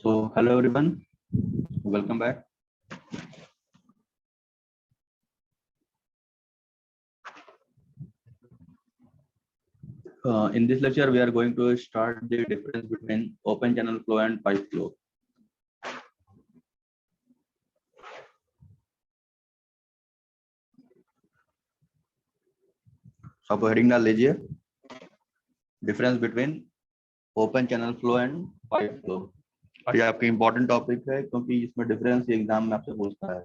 So, hello everyone, welcome back. In this lecture, we are going to start the difference between open channel flow and pipe flow. So, आप heading डाल लीजिए difference between open channel flow and pipe flow. और ये आपका important topic है क्योंकि इसमें difference exam में आपसे पूछता है।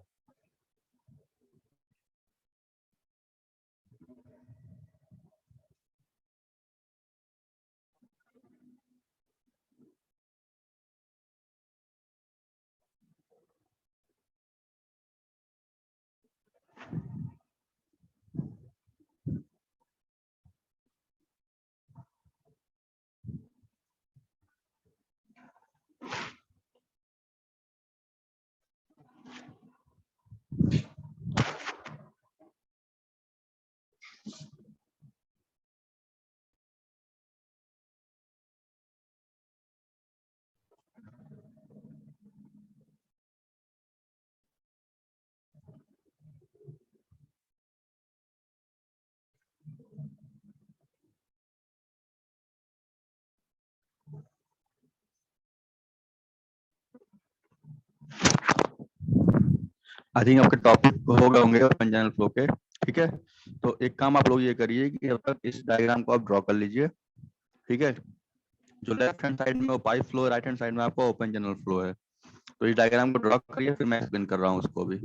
आई थिंक आपके टॉपिक हो गए होंगे ओपन चैनल फ्लो के। ठीक है, तो एक काम आप लोग ये करिए कि अब तक इस डायग्राम को आप ड्रॉ कर लीजिए। ठीक है, जो लेफ्ट हैंड साइड में वो पाइप फ्लो है, राइट हैंड साइड में आपको ओपन चैनल फ्लो है। तो इस डायग्राम को ड्रॉ करिए, फिर मैं एक्सप्लेन कर रहा हूँ उसको भी।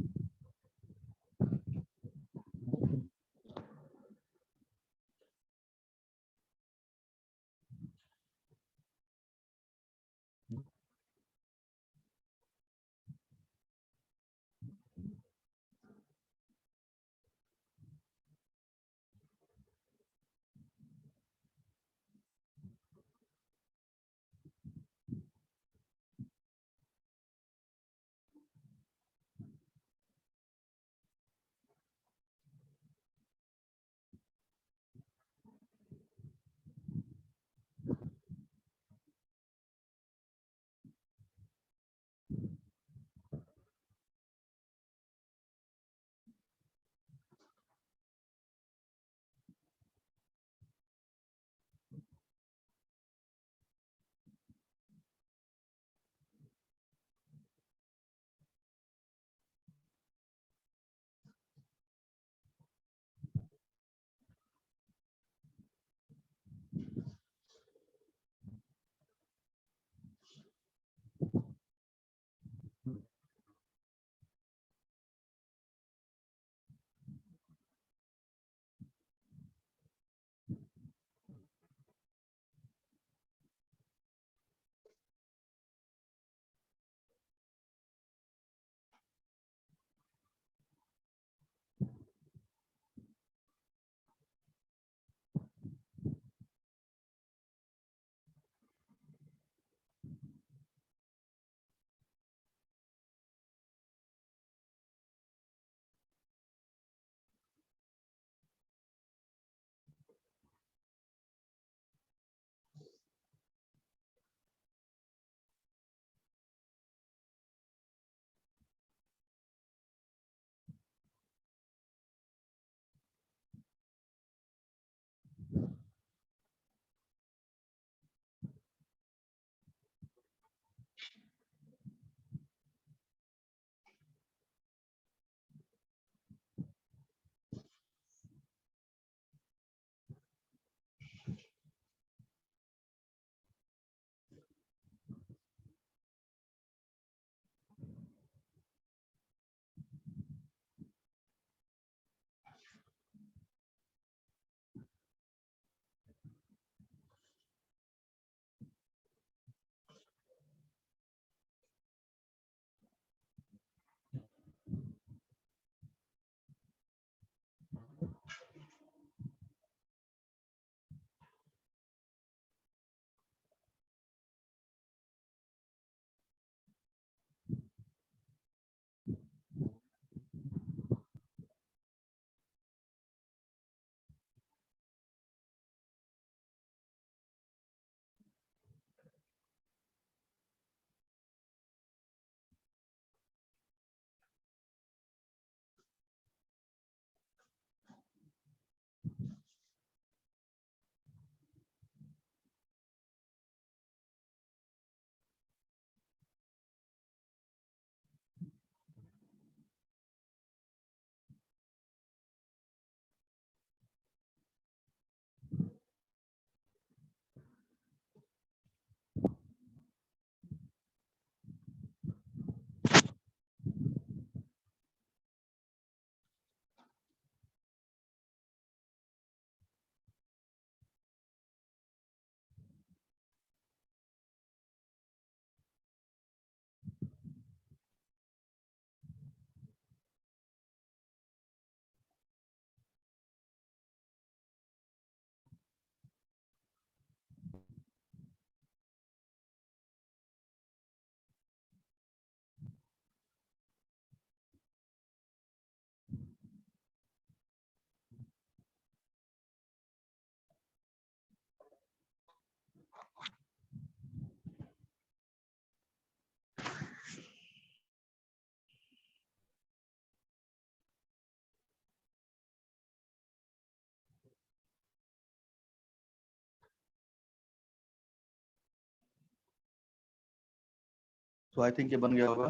तो आई थिंक ये बन गया होगा।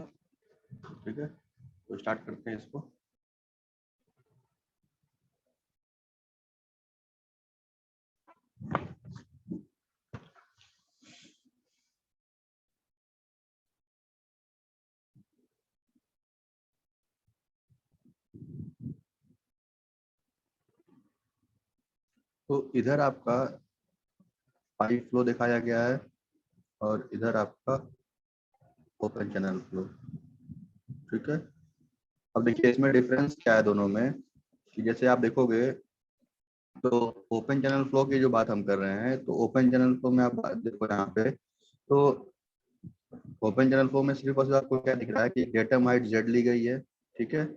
ठीक है, तो स्टार्ट करते हैं इसको। तो इधर आपका पाइप फ्लो दिखाया गया है और इधर आपका ओपन चैनल फ्लो। ठीक है, अब देखिए इसमें डिफरेंस क्या है दोनों में, कि जैसे आप देखोगे तो ओपन चैनल फ्लो की जो बात हम कर रहे हैं, तो ओपन चैनल फ्लो में आप देखो यहाँ पे, तो ओपन चैनल फ्लो में सिर्फ और सिर्फ आपको क्या दिख रहा है कि डेटम हाइट जेड ली गई है। ठीक है,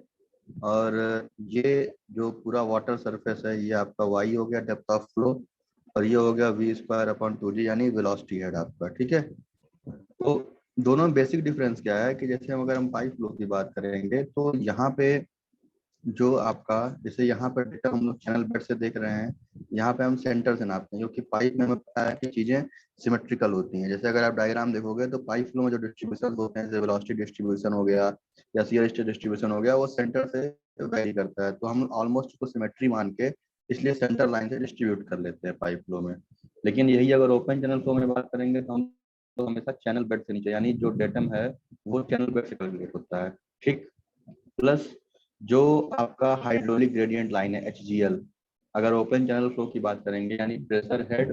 और ये जो पूरा वाटर सरफेस है ये आपका वाई हो गया डेप्थ ऑफ फ्लो, और ये हो गया वी स्क्वायर अपॉन 2g यानी वेलोसिटी हेड आपका। ठीक है, तो दोनों में बेसिक डिफरेंस क्या है कि जैसे हम अगर हम पाइप फ्लो की बात करेंगे तो यहाँ पे जो आपका, जैसे यहाँ पर डेटा हम लोग चैनल बेड से देख रहे हैं, यहाँ पे हम सेंटर से नापते हैं, क्योंकि पाइप में हमें पता है कि चीजें सिमेट्रिकल होती हैं। जैसे अगर आप डायग्राम देखोगे तो पाइप फ्लो में जो डिस्ट्रीब्यूशन होते हैं, जैसे वेलोसिटी डिस्ट्रीब्यूशन हो गया या शियर स्ट्रेस डिस्ट्रीब्यूशन हो गया, वो सेंटर से वेरी करता है, तो हम ऑलमोस्ट उसको सिमेट्री मान के इसलिए सेंटर लाइन से डिस्ट्रीब्यूट कर लेते हैं पाइप फ्लो में। लेकिन यही अगर ओपन चैनल फ्लो में बात करेंगे तो हम तो हमेशा चैनल बेड से नीचे, यानी जो डेटम है वो चैनल बेड से कैलकुलेट होता है। ठीक, प्लस जो आपका हाइड्रोलिक ग्रेडियंट लाइन है HGL, अगर ओपन चैनल फ्लो की बात करेंगे यानी pressure head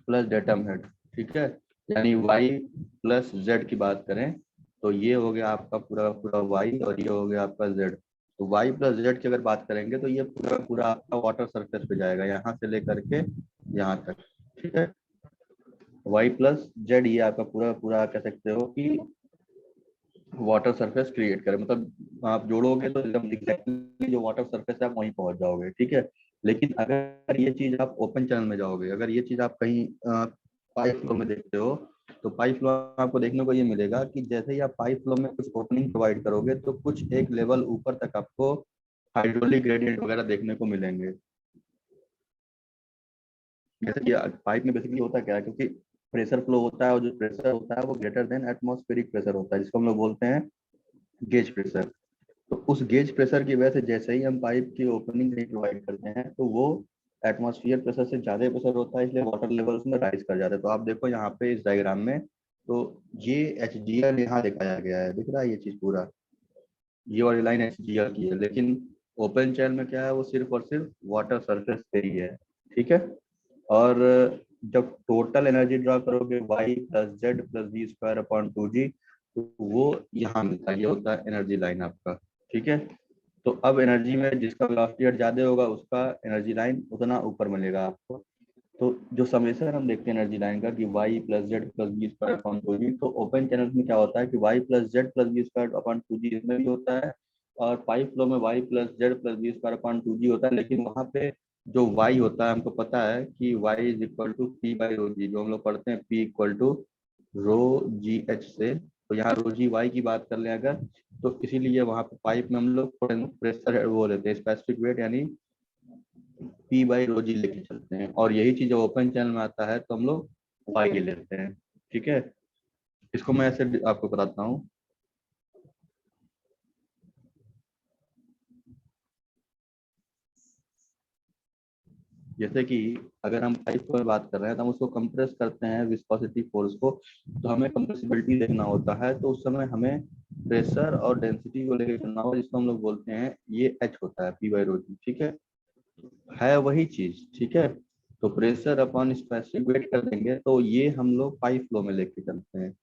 plus datum head. ठीक है, यानी Y प्लस Z की बात करें तो ये हो गया आपका पूरा पूरा Y और ये हो गया आपका Z। तो Y प्लस Z की अगर बात करेंगे तो ये पूरा पूरा आपका वाटर सरफेस पे जाएगा, यहाँ से लेकर के यहाँ तक। ठीक है, Y प्लस Z ये आपका पूरा पूरा कह सकते हो कि वाटर सरफेस क्रिएट करे, मतलब आप जोड़ोगे तो एकदम एग्जैक्टली जो वाटर सरफेस है आप वहीं पहुंच जाओगे। ठीक है, लेकिन अगर ये चीज आप ओपन चैनल में जाओगे, अगर ये चीज आप कहीं पाइप फ्लो में देखते हो, तो पाइप फ्लो आपको देखने को ये मिलेगा कि जैसे ही आप पाइप फ्लो में कुछ ओपनिंग प्रोवाइड करोगे तो कुछ एक लेवल ऊपर तक आपको हाइड्रोलिक ग्रेडियंट वगैरह देखने को मिलेंगे। जैसे कि पाइप में बेसिकली होता क्या है, क्योंकि प्रेशर फ्लो होता है और जो प्रेशर होता है वो ग्रेटर देन एटमॉस्फेरिक प्रेशर होता है, जिसको हम लोग बोलते हैं गेज प्रेशर। तो उस गेज प्रेशर की वजह से जैसे ही हम पाइप की ओपनिंग कहीं प्रोवाइड करते हैं तो वो एटमॉस्फेयर प्रेशर से ज्यादा प्रेशर होता है, इसलिए वाटर लेवल उसमें राइज कर जाता है। तो आप देखो यहाँ पे इस डायग्राम में, तो ये HGL यहाँ दिखाया गया है, दिख रहा है ये चीज पूरा, ये वाली लाइन HGL की है, लेकिन ओपन चैनल में क्या है, वो सिर्फ और सिर्फ वाटर सरफेस पे ही है। ठीक है, और जब टोटल एनर्जी ड्रा करोगे Y plus z plus we square upon 2g, तो वो यहाँ मिलता है, ये होता है एनर्जी लाइन आपका। ठीक है, तो अब एनर्जी में जिसका वेलोसिटी रेट ज्यादा होगा उसका एनर्जी लाइन उतना ऊपर मिलेगा आपको। तो जो समेशन हम देखते हैं एनर्जी लाइन का कि Y plus z plus we square upon 2g, तो ओपन चैनल में क्या होता है कि Y plus z plus we square upon 2g इसमें भी होता है, और पाइप फ्लो में Y plus z plus we square upon 2g होता है। लेकिन वहाँ पे जो Y होता है, हमको पता है कि Y is equal to P by rho g, जो हम लोग पढ़ते हैं P equal to rho g h से। तो यहाँ रो जी वाई की बात कर लें अगर, तो इसीलिए वहाँ पे पाइप में हम लोग प्रेशर वो लेते हैं स्पेसिफिक वेट, यानी P बाई रो जी लेके चलते हैं, और यही चीज जब ओपन चैनल में आता है तो हम लोग वाई ले लेते हैं। ठीक है, इसको मैं ऐसे आपको बताता हूँ। जैसे कि अगर हम पाइप पर बात कर रहे हैं तो हम उसको कंप्रेस करते हैं विस्कोसिटी फोर्स को, तो हमें कंप्रेसिबिलिटी देखना होता है, तो उस समय हमें प्रेशर और डेंसिटी को लेकर चलना होगा, जिसको हम लोग बोलते हैं ये एच होता है P बाई रो जी। ठीक है वही चीज। ठीक है, तो प्रेशर अपॉन स्पेसिफिक वेट कर देंगे तो ये हम लोग पाइप फ्लो में लेके चलते हैं,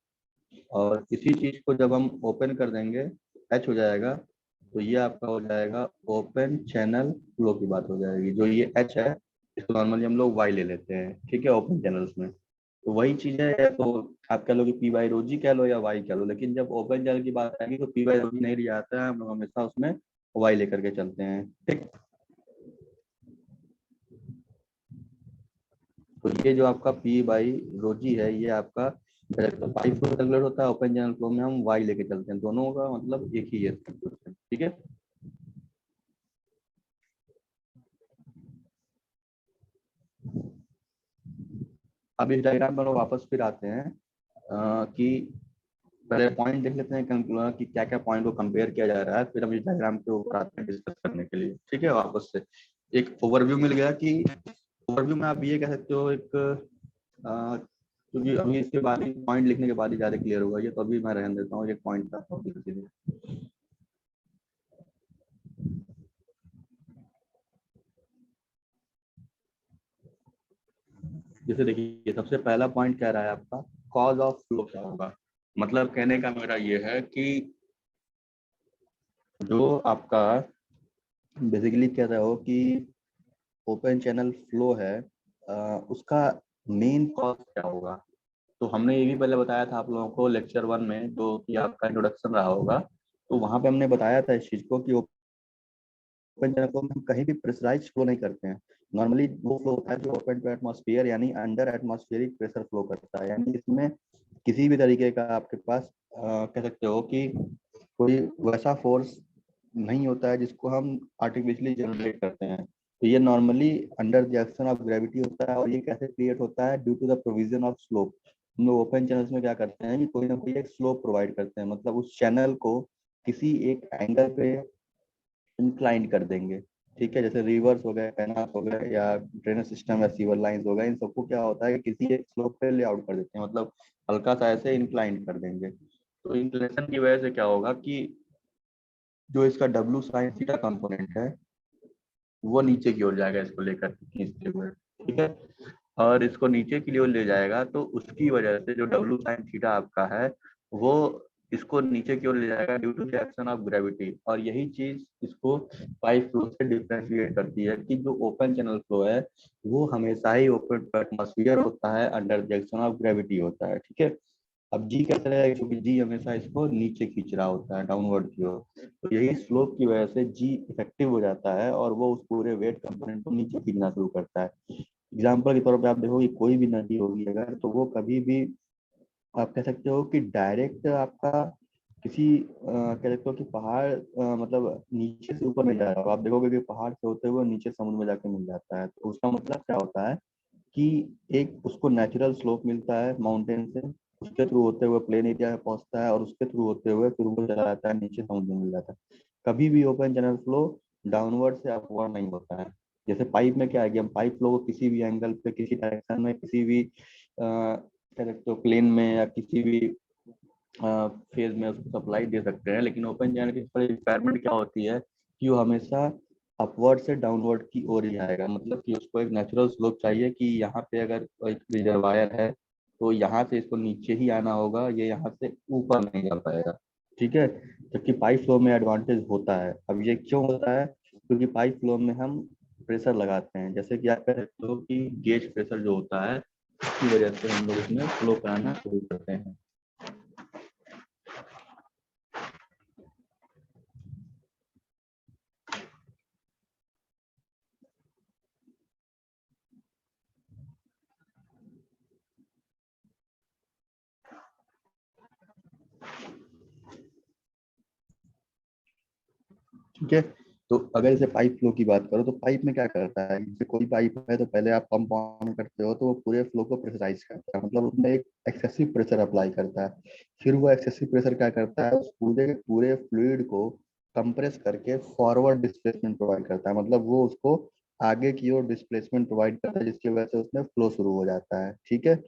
और इसी चीज को जब हम ओपन कर देंगे एच हो जाएगा, तो ये आपका हो जाएगा ओपन चैनल फ्लो की बात हो जाएगी। जो ये एच है इसको नॉर्मली हम लोग वाई ले लेते हैं। ठीक है, ओपन चैनल्स में तो वही चीज है, या तो आप कह लो कि P बाई रो जी कह लो या वाई कह लो, लेकिन जब ओपन चैनल की बात आएगी तो P बाई रो जी नहीं लिया जाता है, हम लोग हमेशा उसमें वाई लेकर के चलते हैं। ठीक, तो ये जो आपका P बाई रो जी है ये आपका पाइप फ्लो कैलकुलेट होता है, ओपन चैनल फ्लो में हम वाई लेके चलते हैं, दोनों का मतलब एक ही है। ठीक है, अब इस डायग्राम पर वापस फिर आते हैं कि पहले पॉइंट देख लेते हैं कि क्या क्या पॉइंट को कंपेयर किया जा रहा है, फिर हम इस डायग्राम के ऊपर आते हैं डिस्कस करने के लिए। ठीक है, वापस से एक ओवरव्यू मिल गया कि ओवरव्यू में आप ये कह सकते हो एक क्योंकि अभी इसके बाद ही पॉइंट लिखने के बाद ही ज्यादा क्लियर होगा ये, तो अभी मैं रहने देता हूँ एक पॉइंट का टॉपिक। जैसे देखिए सबसे पहला पॉइंट कह रहा है आपका कॉज ऑफ फ्लो क्या होगा। मतलब कहने का मेरा ये है कि जो आपका बेसिकली कह रहे हो कि ओपन चैनल फ्लो है उसका मेन कॉज क्या होगा। तो हमने ये भी पहले बताया था आप लोगों को लेक्चर 1 में, जो कि आपका इंट्रोडक्शन रहा होगा, तो वहां पे हमने बताया था इस चीज को कि ओपन चैनल को हम कहीं भी प्रेशराइज फ्लो नहीं करते हैं। नॉर्मली वो फ्लो होता है जो ओपन टू एटमॉस्फेयर यानी अंडर एटमॉस्फेरिक प्रेशर फ्लो करता है, यानी इसमें किसी भी तरीके का आपके पास कह सकते हो कि कोई वैसा फोर्स नहीं होता है जिसको हम आर्टिफिशियली जनरेट करते हैं। तो ये normally under the action of gravity होता है, और ये कैसे क्रिएट होता है due to the provision of slope. हम लोग ओपन चैनल्स में क्या करते हैं कि कोई ना कोई एक स्लोप प्रोवाइड करते हैं, मतलब उस चैनल को किसी एक एंगल पे इंक्लाइन कर देंगे। ठीक है, जैसे रिवर्स हो गए, कैनाल हो गए, या ड्रेनेज सिस्टम या सीवर लाइंस हो गए, इन सबको क्या होता है कि किसी एक स्लोप पे लेआउट कर देते हैं, मतलब हल्का सा ऐसे इंक्लाइन कर देंगे। तो इंक्लिनेशन की वजह से क्या होगा कि जो इसका डब्ल्यू साइन थीटा कंपोनेंट है वो नीचे की ओर जाएगा इसको लेकर खींचते हुए। ठीक है, और इसको नीचे की ओर ले जाएगा, तो उसकी वजह से जो डब्ल्यू साइन थीटा आपका है वो इसको नीचे की ओर ले जाएगा due to the action of gravity. और यही चीज इसको पाइप फ्लो से डिफरेंशिएट करती है कि जो ओपन चैनल फ्लो है वो हमेशा ही ओपन एटमॉस्फेयर होता है, under the action of gravity होता है। ठीक है, अब जी कैसे रहेगा, क्योंकि जी हमेशा इसको नीचे खींच रहा होता है, डाउनवर्ड की ओर। तो यही स्लोप की वजह से जी इफेक्टिव हो जाता है और वो उस पूरे वेट कंपोनेंट को नीचे खींचना शुरू करता है। एग्जाम्पल के तौर पे आप देखो कि कोई भी नदी होगी अगर, तो वो कभी भी आप कह सकते हो कि डायरेक्ट आपका किसी कह सकते हो कि पहाड़ मतलब नीचे से ऊपर नहीं जा रहा हो। आप देखोगे कि पहाड़ से होते हुए नीचे समुद्र में जाके मिल जाता है, तो उसका मतलब क्या होता है कि एक उसको नेचुरल स्लोप मिलता है माउंटेन से, उसके थ्रू होते हुए प्लेन एरिया में पहुंचता है, और उसके थ्रू होते हुए फिर वो चला जाता है नीचे समुद्र में मिल जाता है। कभी भी ओपन चैनल फ्लो डाउनवर्ड से अपवर्ड नहीं होता है। जैसे पाइप में क्या है कि हम पाइप फ्लो को किसी भी एंगल पे, किसी डायरेक्शन में, किसी भी कह सकते हो प्लेन में या किसी भी फेज में उसको सप्लाई दे सकते हैं। लेकिन ओपन चैनल की रिक्वायरमेंट क्या होती है कि वो हमेशा अपवर्ड से डाउनवर्ड की ओर ही आएगा, मतलब कि उसको एक नेचुरल स्लोप चाहिए कि यहाँ पे अगर एक रिजर्वायर है तो यहाँ से इसको नीचे ही आना होगा, ये यहाँ से ऊपर नहीं जा पाएगा। ठीक है, जबकि पाइप फ्लो में एडवांटेज होता है। अब ये क्यों होता है, क्योंकि पाइप फ्लो में हम प्रेशर लगाते हैं, जैसे कि आप कह सकते हो कि गेज प्रेशर जो होता है उसकी वजह से हम लोग इसमें फ्लो कराना शुरू करते हैं। ठीक है, तो अगर जैसे पाइप फ्लो की बात करो तो पाइप में क्या करता है, जैसे कोई पाइप है तो पहले आप पंप ऑन करते हो तो वो पूरे फ्लो को प्रेशराइज करता है, मतलब उसमें एक एक्सेसिव प्रेशर अप्लाई करता है। फिर वो एक्सेसिव प्रेशर क्या करता है, उस पूरे पूरे फ्लूइड को कंप्रेस करके फॉरवर्ड डिस्प्लेसमेंट प्रोवाइड करता है, मतलब वो उसको आगे की ओर डिस्प्लेसमेंट प्रोवाइड करता है, जिसकी वजह से उसमें फ्लो शुरू हो जाता है। ठीक है,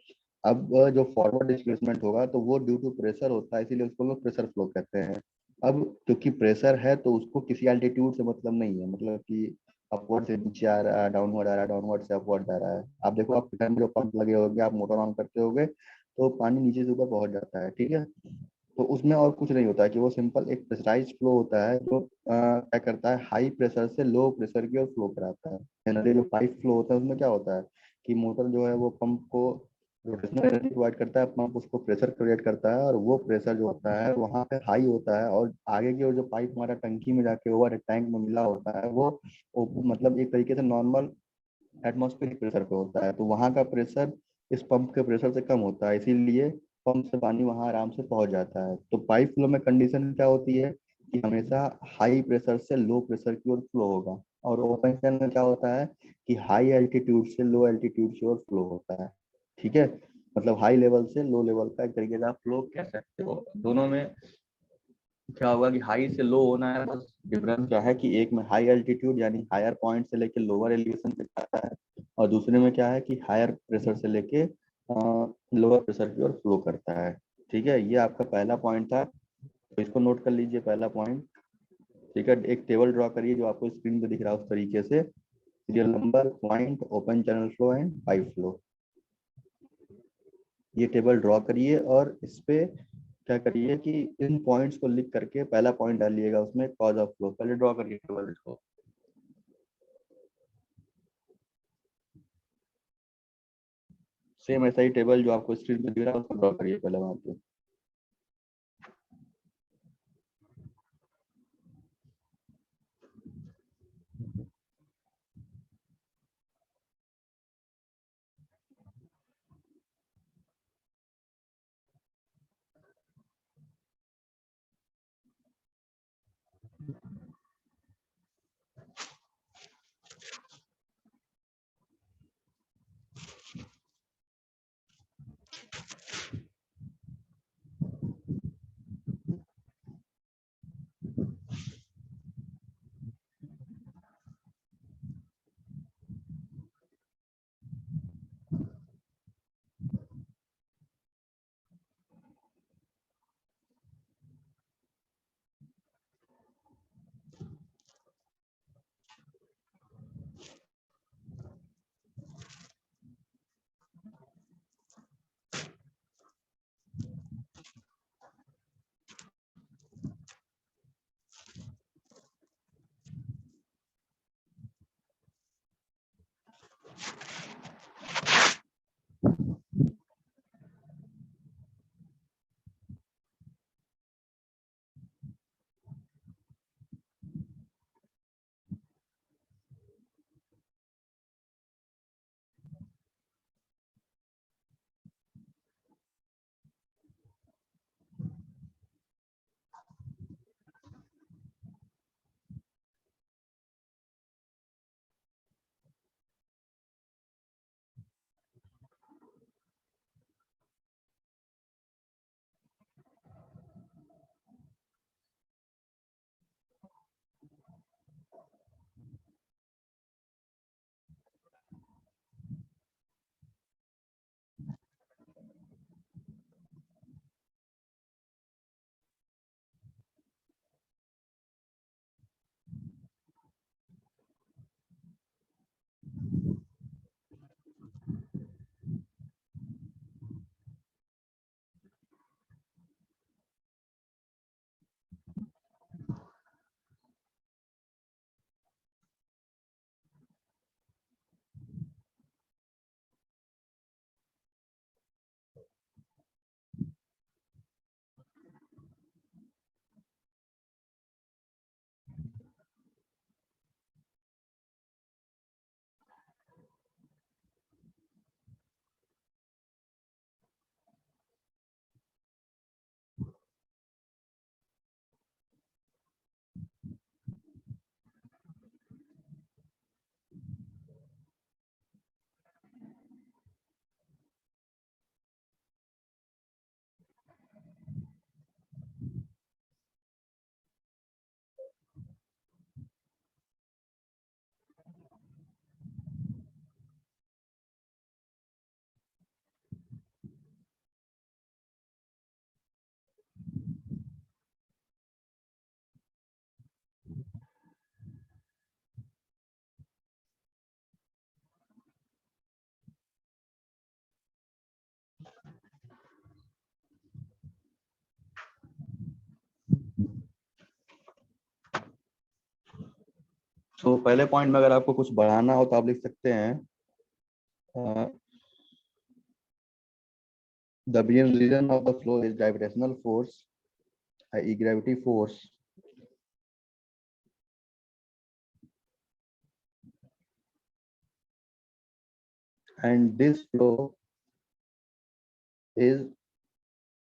अब जो फॉरवर्ड डिस्प्लेसमेंट होगा तो वो ड्यू टू प्रेशर होता है, इसीलिए उसको लोग प्रेशर फ्लो कहते हैं। अब क्योंकि प्रेशर है तो उसको किसी एल्टीट्यूड से मतलब नहीं है, मतलब कि अपवर्ड से नीचे आ रहा है, डाउनवर्ड आ रहा है, डाउनवर्ड से अपवर्ड जा रहा है। आप देखो, आप घर में जो पंप लगे होंगे, आप मोटर ऑन करते होगे तो पानी नीचे से ऊपर पहुंच जाता है। ठीक है, तो उसमें और कुछ नहीं होता है कि वो सिंपल एक प्रेशराइज फ्लो होता है जो क्या करता है, हाई प्रेशर से लो प्रेशर की ओर फ्लो कराता है। जनरली जो पाइप फ्लो होता है उसमें क्या होता है कि मोटर जो है वो पंप को रोटेशनल एनर्जी प्रोवाइड करता है, पंप उसको प्रेशर क्रिएट करता है, और वो प्रेशर जो होता है वहाँ पे हाई होता है, और आगे की ओर जो पाइप हमारा टंकी में जाके ओवर टैंक में मिला होता है वो मतलब एक तरीके से नॉर्मल एटमॉस्फेरिक प्रेशर पे होता है, तो वहाँ का प्रेशर इस पंप के प्रेशर से कम होता है, इसीलिए पंप से पानी वहाँ आराम से पहुंच जाता है। तो पाइप फ्लो में कंडीशन क्या होती है कि हमेशा हाई प्रेशर से लो प्रेशर की ओर फ्लो होगा, और ओपन चैनल में क्या होता है कि हाई एल्टीट्यूड से लो एल्टीट्यूड की ओर फ्लो होता है। ठीक है, मतलब हाई लेवल से लो लेवल का एक तरीके से आप फ्लो कह सकते हो। दोनों में क्या होगा कि हाई से लो होना है, बस डिफरेंस क्या है कि एक में हाई एल्टीट्यूड यानी हायर पॉइंट से लेके लोअर एलिवेशन तक आता है, और दूसरे में क्या है कि हायर प्रेशर से लेके लोअर प्रेशर की ओर फ्लो करता है। ठीक है, ये आपका पहला पॉइंट था, तो इसको नोट कर लीजिए पहला पॉइंट। ठीक है, एक टेबल ड्रॉ करिए जो आपको स्क्रीन पे दिख रहा है उस तरीके से, serial number, point, open channel flow and pipe flow. ये टेबल ड्रॉ करिए और इस पे क्या करिए कि इन पॉइंट्स को लिख करके पहला पॉइंट डालिएगा उसमें कॉज ऑफ फ्लो। पहले ड्रॉ करिए टेबल को। सेम ऐसा ही टेबल जो आपको स्क्रीन पे दिख रहा है उसको ड्रॉ करिए पहले वहां पे। तो पहले पॉइंट में अगर आपको कुछ बढ़ाना हो तो आप लिख सकते हैं the main reason of the flow is gravitational force, i.e. gravity force, and this flow is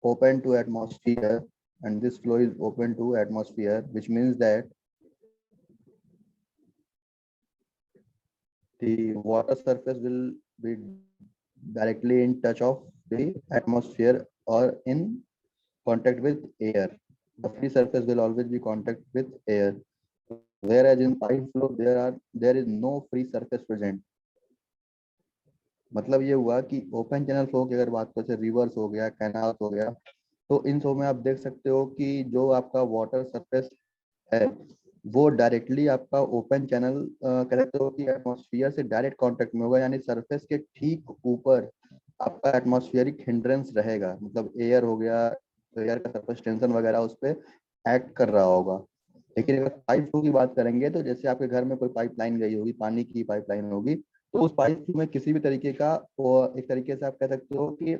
open to atmosphere, and this flow is open to atmosphere, which means that the water surface will be directly in touch of the atmosphere or in contact with air. The free surface will always be contact with air, whereas in pipe flow there is no free surface present. मतलब ये हुआ कि open channel flow की अगर बात करें, reverse हो गया, कैनाल हो गया, तो इन शो में आप देख सकते हो कि जो आपका वाटर सरफेस है वो डायरेक्टली आपका ओपन चैनल कह सकते हो कि एटमॉस्फेयर से डायरेक्ट कांटेक्ट में होगा, यानी सरफेस के ठीक ऊपर आपका एटमॉस्फेरिक हिंड्रेंस रहेगा, मतलब एयर हो गया, एयर का सरफेस टेंशन वगैरह उस पर एक्ट कर रहा होगा। लेकिन अगर पाइप फ्लो की बात करेंगे तो जैसे आपके घर में कोई पाइपलाइन गई होगी, पानी की पाइपलाइन होगी, तो उस पाइप में किसी भी तरीके का एक तरीके से आप कह सकते हो कि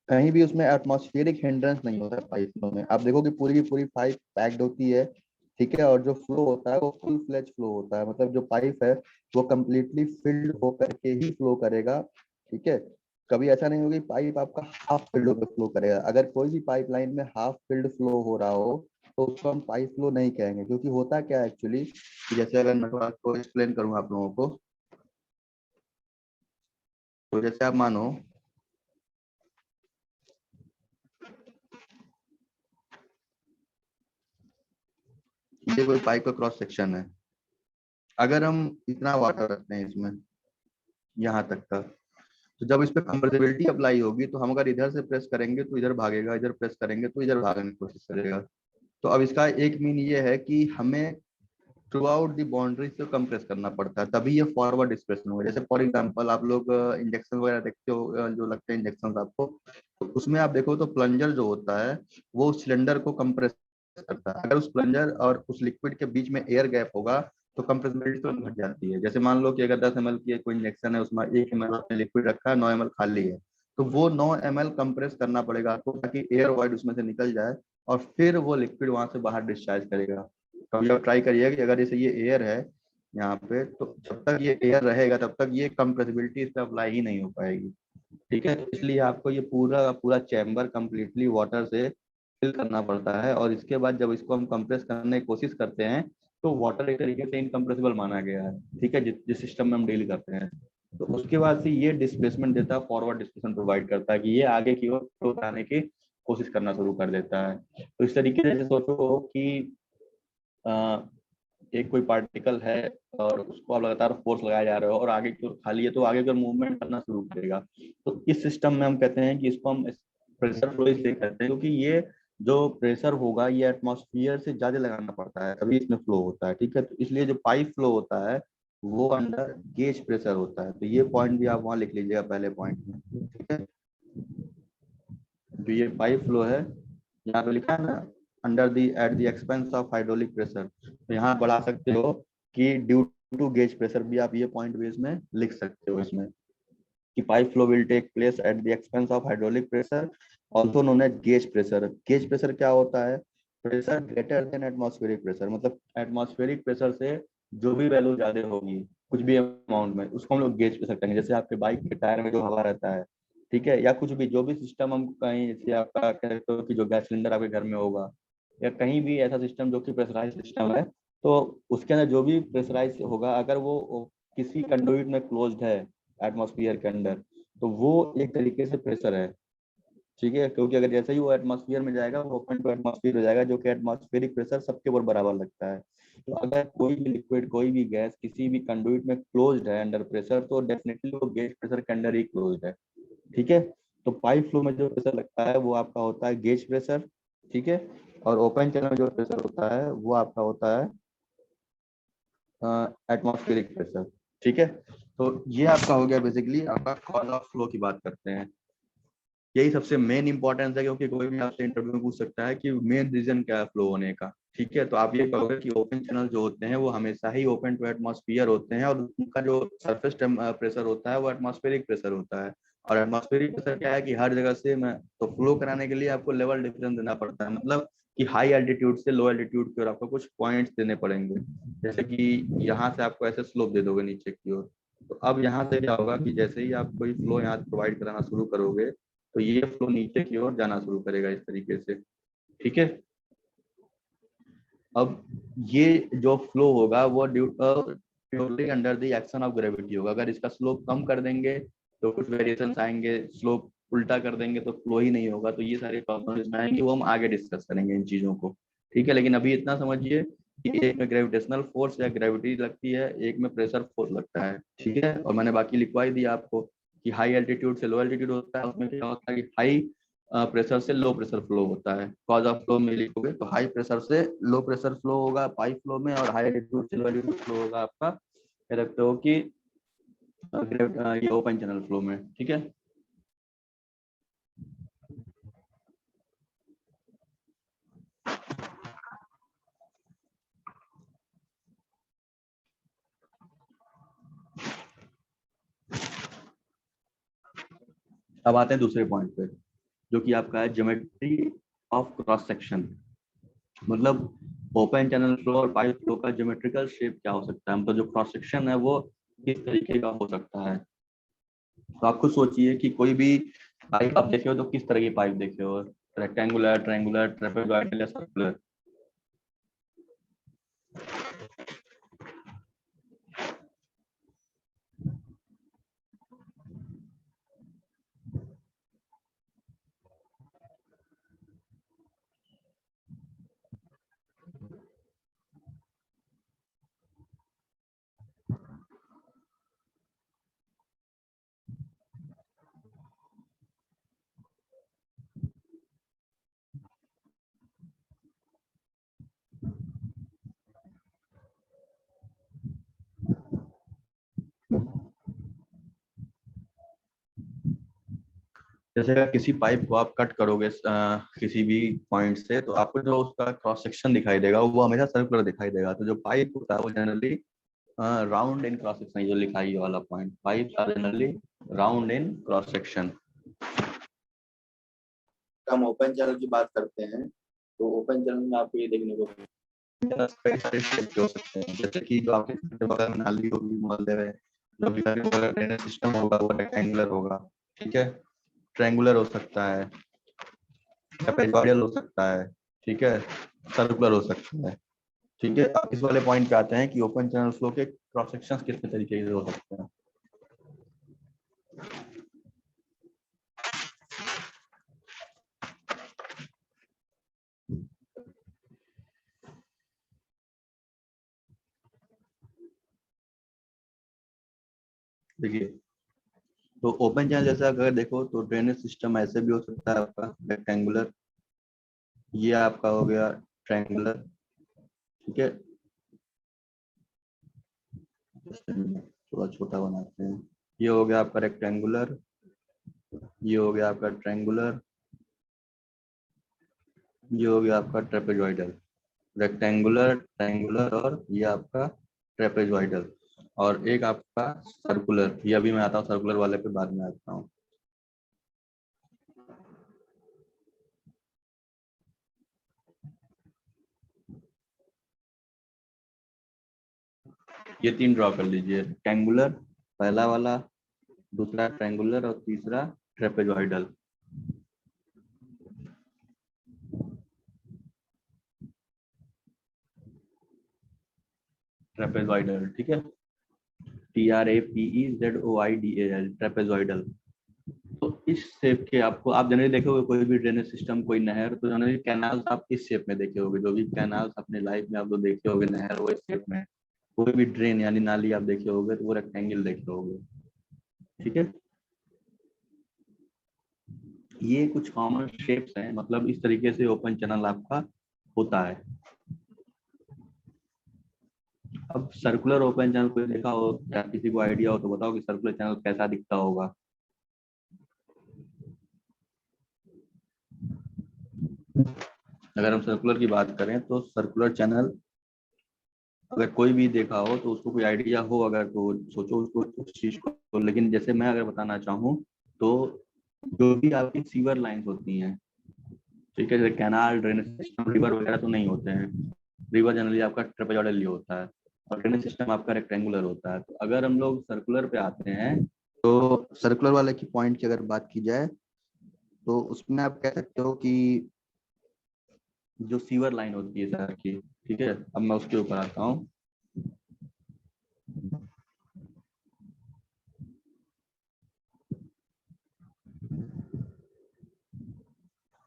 कहीं भी उसमें एटमॉस्फेरिक हिंड्रेंस नहीं होता है पाइप फ्लो में। आप देखो कि पूरी की पूरी पाइप पैक्ड होती है, ठीक है, और जो फ्लो होता है वो फुल फ्लेज फ्लो होता है, मतलब जो पाइप है वो कंप्लीटली फिल्ड होकर के ही फ्लो करेगा, ठीक है। कभी ऐसा नहीं होगा कि पाइप आपका हाफ फिल्ड होकर फ्लो करेगा। अगर कोई भी पाइपलाइन में हाफ फिल्ड फ्लो हो रहा हो तो उसको हम पाइप फ्लो नहीं कहेंगे, क्योंकि होता क्या है एक्चुअली, जैसे अगर मैं थोड़ा आपको एक्सप्लेन करूँ आप लोगों को, तो जैसे आप मानो ये कोई पाइप का क्रॉस सेक्शन है, अगर हम इतना वाटर रखते हैं इसमें यहाँ तक का, तो जब इस पे कंप्रेसिबिलिटी अप्लाई होगी तो हम अगर इधर से प्रेस करेंगे तो इधर भागेगा, इधर प्रेस करेंगे तो इधर भागने की कोशिश करेगा। तो अब इसका एक मीन ये है कि हमें थ्रू आउट दी बाउंड्री से कंप्रेस करना पड़ता है, तभी ये फॉरवर्ड डिस्प्लेसमेंट होगा। जैसे फॉर एग्जांपल आप लोग इंजेक्शन वगैरह देखते हो, जो लगते हैं इंजेक्शन आपको, तो उसमें आप देखो तो प्लंजर जो होता है वो सिलेंडर को कंप्रेस करता है। अगर उस प्लंजर और उस लिक्विड के बीच में एयर गैप होगा तो कंप्रेसिबिलिटी तो घट जाती है। जैसे मान लो कि अगर 10 ml की कोई इंजेक्शन है, उसमें 1 ml आपने लिक्विड रखा है, 9 ml खाली है, तो वो 9 ml कंप्रेस करना पड़ेगा आपको ताकि एयर वॉइड उसमें से निकल जाए और फिर वो लिक्विड वहां से बाहर डिस्चार्ज करेगा। कभी आप ट्राई करिए कि अगर जैसे ये एयर है यहाँ पे, तो जब तक ये एयर रहेगा तब तक ये कंप्रेसिबिलिटी इस पे अप्लाई ही नहीं हो पाएगी, ठीक है। तो इसलिए आपको ये पूरा पूरा चैम्बर कंप्लीटली वाटर से फिल करना पड़ता है, और इसके बाद जब इसको हम कंप्रेस करने की कोशिश करते हैं तो वाटर एक तरीके से इनकम्प्रेसिबल माना गया है, ठीक है, जिस सिस्टम में हम डील करते हैं। तो उसके बाद से ये डिस्प्लेसमेंट देता है, फॉरवर्ड डिस्प्लेसमेंट प्रोवाइड करता है कि ये आगे की ओर फ्लो कराने की कोशिश करना शुरू कर देता है। तो इस तरीके से सोचो कि एक कोई पार्टिकल है और उसको आप लगातार फोर्स लगाया जा रहे हो और आगे की ओर खाली है, तो आगे की ओर मूवमेंट करना शुरू करेगा। तो इस सिस्टम में हम कहते हैं कि इसको हम प्रेशर फ्लो इसलिए कहते हैं क्योंकि ये जो प्रेशर होगा ये एटमॉस्फेयर से ज्यादा लगाना पड़ता है तभी इसमें फ्लो होता है, ठीक है। तो इसलिए जो पाइप फ्लो होता है वो अंडर गेज प्रेशर होता है। तो ये पॉइंट भी आप वहां लिख लीजिएगा पहले पॉइंट में, ठीक है। जो ये पाइप फ्लो है यहाँ पे लिखा है ना, under the eight the expense of hydraulic pressure, तो यहाँ बढ़ा सकते हो कि ड्यू टू गेज प्रेशर, भी आप ये पॉइंट भी इसमें लिख सकते हो इसमें कि pipe flow will take place at the expense of hydraulic pressure, also known as gauge pressure. Gauge pressure क्या होता है? Pressure greater than atmospheric pressure, मतलब एटमॉस्फेरिक प्रेशर से जो भी वैल्यू ज्यादा होगी कुछ भी अमाउंट में, उसको हम लोग गेज प्रेशर कहेंगे। जैसे आपके बाइक के टायर में जो हवा रहता है, ठीक है, या कुछ भी जो भी सिस्टम हम कहीं, जैसे आपका कह सकते हो कि जो गैस सिलेंडर आपके घर में होगा या कहीं भी ऐसा सिस्टम जो कि प्रेशराइज सिस्टम है, तो उसके अंदर जो भी प्रेशराइज होगा अगर वो किसी कंडुइट में क्लोज्ड है एटमॉस्फेयर के अंदर, तो वो एक तरीके से प्रेशर है, ठीक है। क्योंकि अगर जैसे ही वो एटमॉस्फेयर में जाएगा वो ओपन टू एटमॉस्फेयर हो जाएगा, जो कि एटमॉस्फेरिक प्रेशर सबके ऊपर बराबर लगता है। तो अगर कोई भी लिक्विड, कोई भी गैस किसी भी कंडुइट में क्लोज्ड है अंडर प्रेशर, तो डेफिनेटली वो गेज प्रेशर के अंडर ही क्लोज्ड है, ठीक है। तो पाइप फ्लो में जो प्रेशर लगता है वो आपका होता है गेज प्रेशर, ठीक है। और ओपन चैनल में जो प्रेशर होता है वो आपका होता है एटमॉस्फेरिक प्रेशर, ठीक है। तो ये आपका हो गया बेसिकली आपका कॉज ऑफ फ्लो की बात करते हैं। यही सबसे मेन इंपॉर्टेंस है, क्योंकि कोई भी आपसे इंटरव्यू में पूछ सकता है कि मेन रीजन क्या है फ्लो होने का, ठीक है। तो आप ये कहोगे कि ओपन चैनल जो होते हैं वो हमेशा ही ओपन टू एटमॉस्फेयर होते हैं और उनका जो सरफेस प्रेशर होता है वो एटमॉस्फेरिक प्रेशर होता है। और एटमॉस्फेरिक प्रेशर क्या है कि हर जगह से मैं तो फ्लो कराने के लिए आपको लेवल डिफरेंस देना पड़ता है, मतलब कि हाई एल्टीट्यूड से लो एल्टीट्यूड की ओर आपको कुछ पॉइंट्स देने पड़ेंगे। जैसे कि यहाँ से आपको ऐसे स्लोप दे दोगे नीचे की ओर, तो अब यहाँ से क्या होगा कि जैसे ही आप कोई फ्लो यहाँ प्रोवाइड कराना शुरू करोगे तो ये फ्लो नीचे की ओर जाना शुरू करेगा इस तरीके से, ठीक है। अब ये जो फ्लो होगा वो purely under the action of gravity होगा। अगर इसका स्लोप कम कर देंगे तो कुछ वेरिएशन आएंगे, स्लोप उल्टा कर देंगे तो फ्लो ही नहीं होगा। तो ये सारे प्रॉब्लम इसमें आएंगे, वो हम आगे डिस्कस करेंगे इन चीजों को। ठीक है, लेकिन अभी इतना समझिए कि एक में ग्रेविटेशनल फोर्स या ग्रेविटी लगती है, एक में प्रेशर फोर्स लगता है। ठीक है, और मैंने बाकी लिखवा ही दिया आपको कि हाई एल्टीट्यूड से लो एल्टीट्यूड होता है, उसमें क्या होता है कि हाई प्रेशर से लो प्रेशर फ्लो होता है। कॉज ऑफ फ्लो में लिखोगे तो हाई प्रेशर से लो प्रेशर फ्लो होगा पाइप फ्लो में, और हाई एल्टीट्यूड से लो एल्टीट्यूड फ्लो होगा आपका, कह सकते हो कि ये ओपन चैनल फ्लो में। ठीक है, अब आते हैं दूसरे पॉइंट पे, जो कि आपका है ज्योमेट्री ऑफ क्रॉस सेक्शन। मतलब ओपन चैनल फ्लो और पाइप फ्लो का ज्योमेट्रिकल शेप क्या हो सकता है, मतलब जो क्रॉस सेक्शन है वो किस तरीके का हो सकता है। तो आप खुद सोचिए कि कोई भी पाइप आप देखे हो तो किस तरह की पाइप देखे हो, रेक्टेंगुलर, ट्रायंगुलर, ट्रेपेजॉइडल या सर्कुलर। जैसे अगर किसी पाइप को आप कट करोगे किसी भी पॉइंट से, तो आपको जो उसका क्रॉस सेक्शन दिखाई देगा वो हमेशा सर्कुलर दिखाई देगा। तो जो पाइप होता है वो generally round in cross section, जो लिखा है ये वाला point, pipe are generally round in cross section. हम ओपन चैनल की बात करते हैं, तो ओपन चैनल में आपको ये देखने को कई सारे शेप के हो सकते हैं, जैसे कि जो आपके बगल में नाली होगी मोहल्ले में, जो भी ड्रेनेज सिस्टम होगा वो रेक्टेंगुलर होगा। ठीक है, ट्रायंगुलर हो सकता है, ट्रापेजॉइडल हो सकता है, ठीक है, सर्कुलर हो सकता है। ठीक है, अब इस वाले पॉइंट पे आते हैं कि ओपन चैनल फ्लो के क्रॉस सेक्शंस किस तरीके से हो सकते हैं। देखिए, तो ओपन चैनल जैसा अगर देखो तो ड्रेनेज सिस्टम ऐसे भी हो सकता है आपका रेक्टेंगुलर, ये आपका हो गया ट्रायंगुलर। ठीक है, थोड़ा छोटा बनाते हैं, ये हो गया आपका रेक्टेंगुलर, ये हो गया आपका ट्रायंगुलर, ये हो गया आपका ट्रेपेजॉइडल। रेक्टेंगुलर, ट्रायंगुलर और ये आपका ट्रेपेजॉइडल, और एक आपका सर्कुलर। ये अभी मैं आता हूँ सर्कुलर वाले पे, बाद में आता हूँ। ये तीन ड्रॉ कर लीजिए, रेक्टेंगुलर पहला वाला, दूसरा ट्रायंगुलर और तीसरा ट्रेपेजॉइडल। ट्रेपेजॉइडल, ठीक है, TRAPEZOIDAL, ट्रेपेजॉइडल। तो इस शेप के आपको, आप जनरली देखे होगे कोई भी ड्रेनेज सिस्टम, कोई नहर, तो जनरली कैनाल्स आप इस शेप में देखे होगे। जो भी कैनाल्स अपने लाइफ में आप लोग देखे होगे नहर, वो इस शेप में। कोई भी ड्रेन यानी नाली आप देखे होगे तो वो रेक्टेंगल देखे होगे। ठीक है, ये कुछ कॉमन शेप्स हैं, मतलब इस तरीके से ओपन चैनल आपका होता है। अब सर्कुलर ओपन चैनल कोई देखा हो या किसी को आइडिया हो तो बताओ कि सर्कुलर चैनल कैसा दिखता होगा। अगर हम सर्कुलर की बात करें तो सर्कुलर चैनल अगर कोई भी देखा हो तो उसको कोई आइडिया हो अगर, तो सोचो उसको उस चीज को। तो लेकिन जैसे मैं अगर बताना चाहूँ तो जो भी आपकी सीवर लाइंस होती हैं, ठीक है, जैसे कैनाल, ड्रेनेज सिस्टम, रिवर वगैरह तो नहीं होते हैं। रिवर जनरली आपका ट्रेपेजॉइडल होता है, और ड्रेनेज सिस्टम आपका रेक्टेंगुलर होता है। तो अगर हम लोग सर्कुलर पे आते हैं, तो सर्कुलर वाले की पॉइंट की अगर बात की जाए तो उसमें आप कह सकते हो कि जो सीवर लाइन होती है शहर की, ठीक है, अब मैं उसके ऊपर आता हूँ।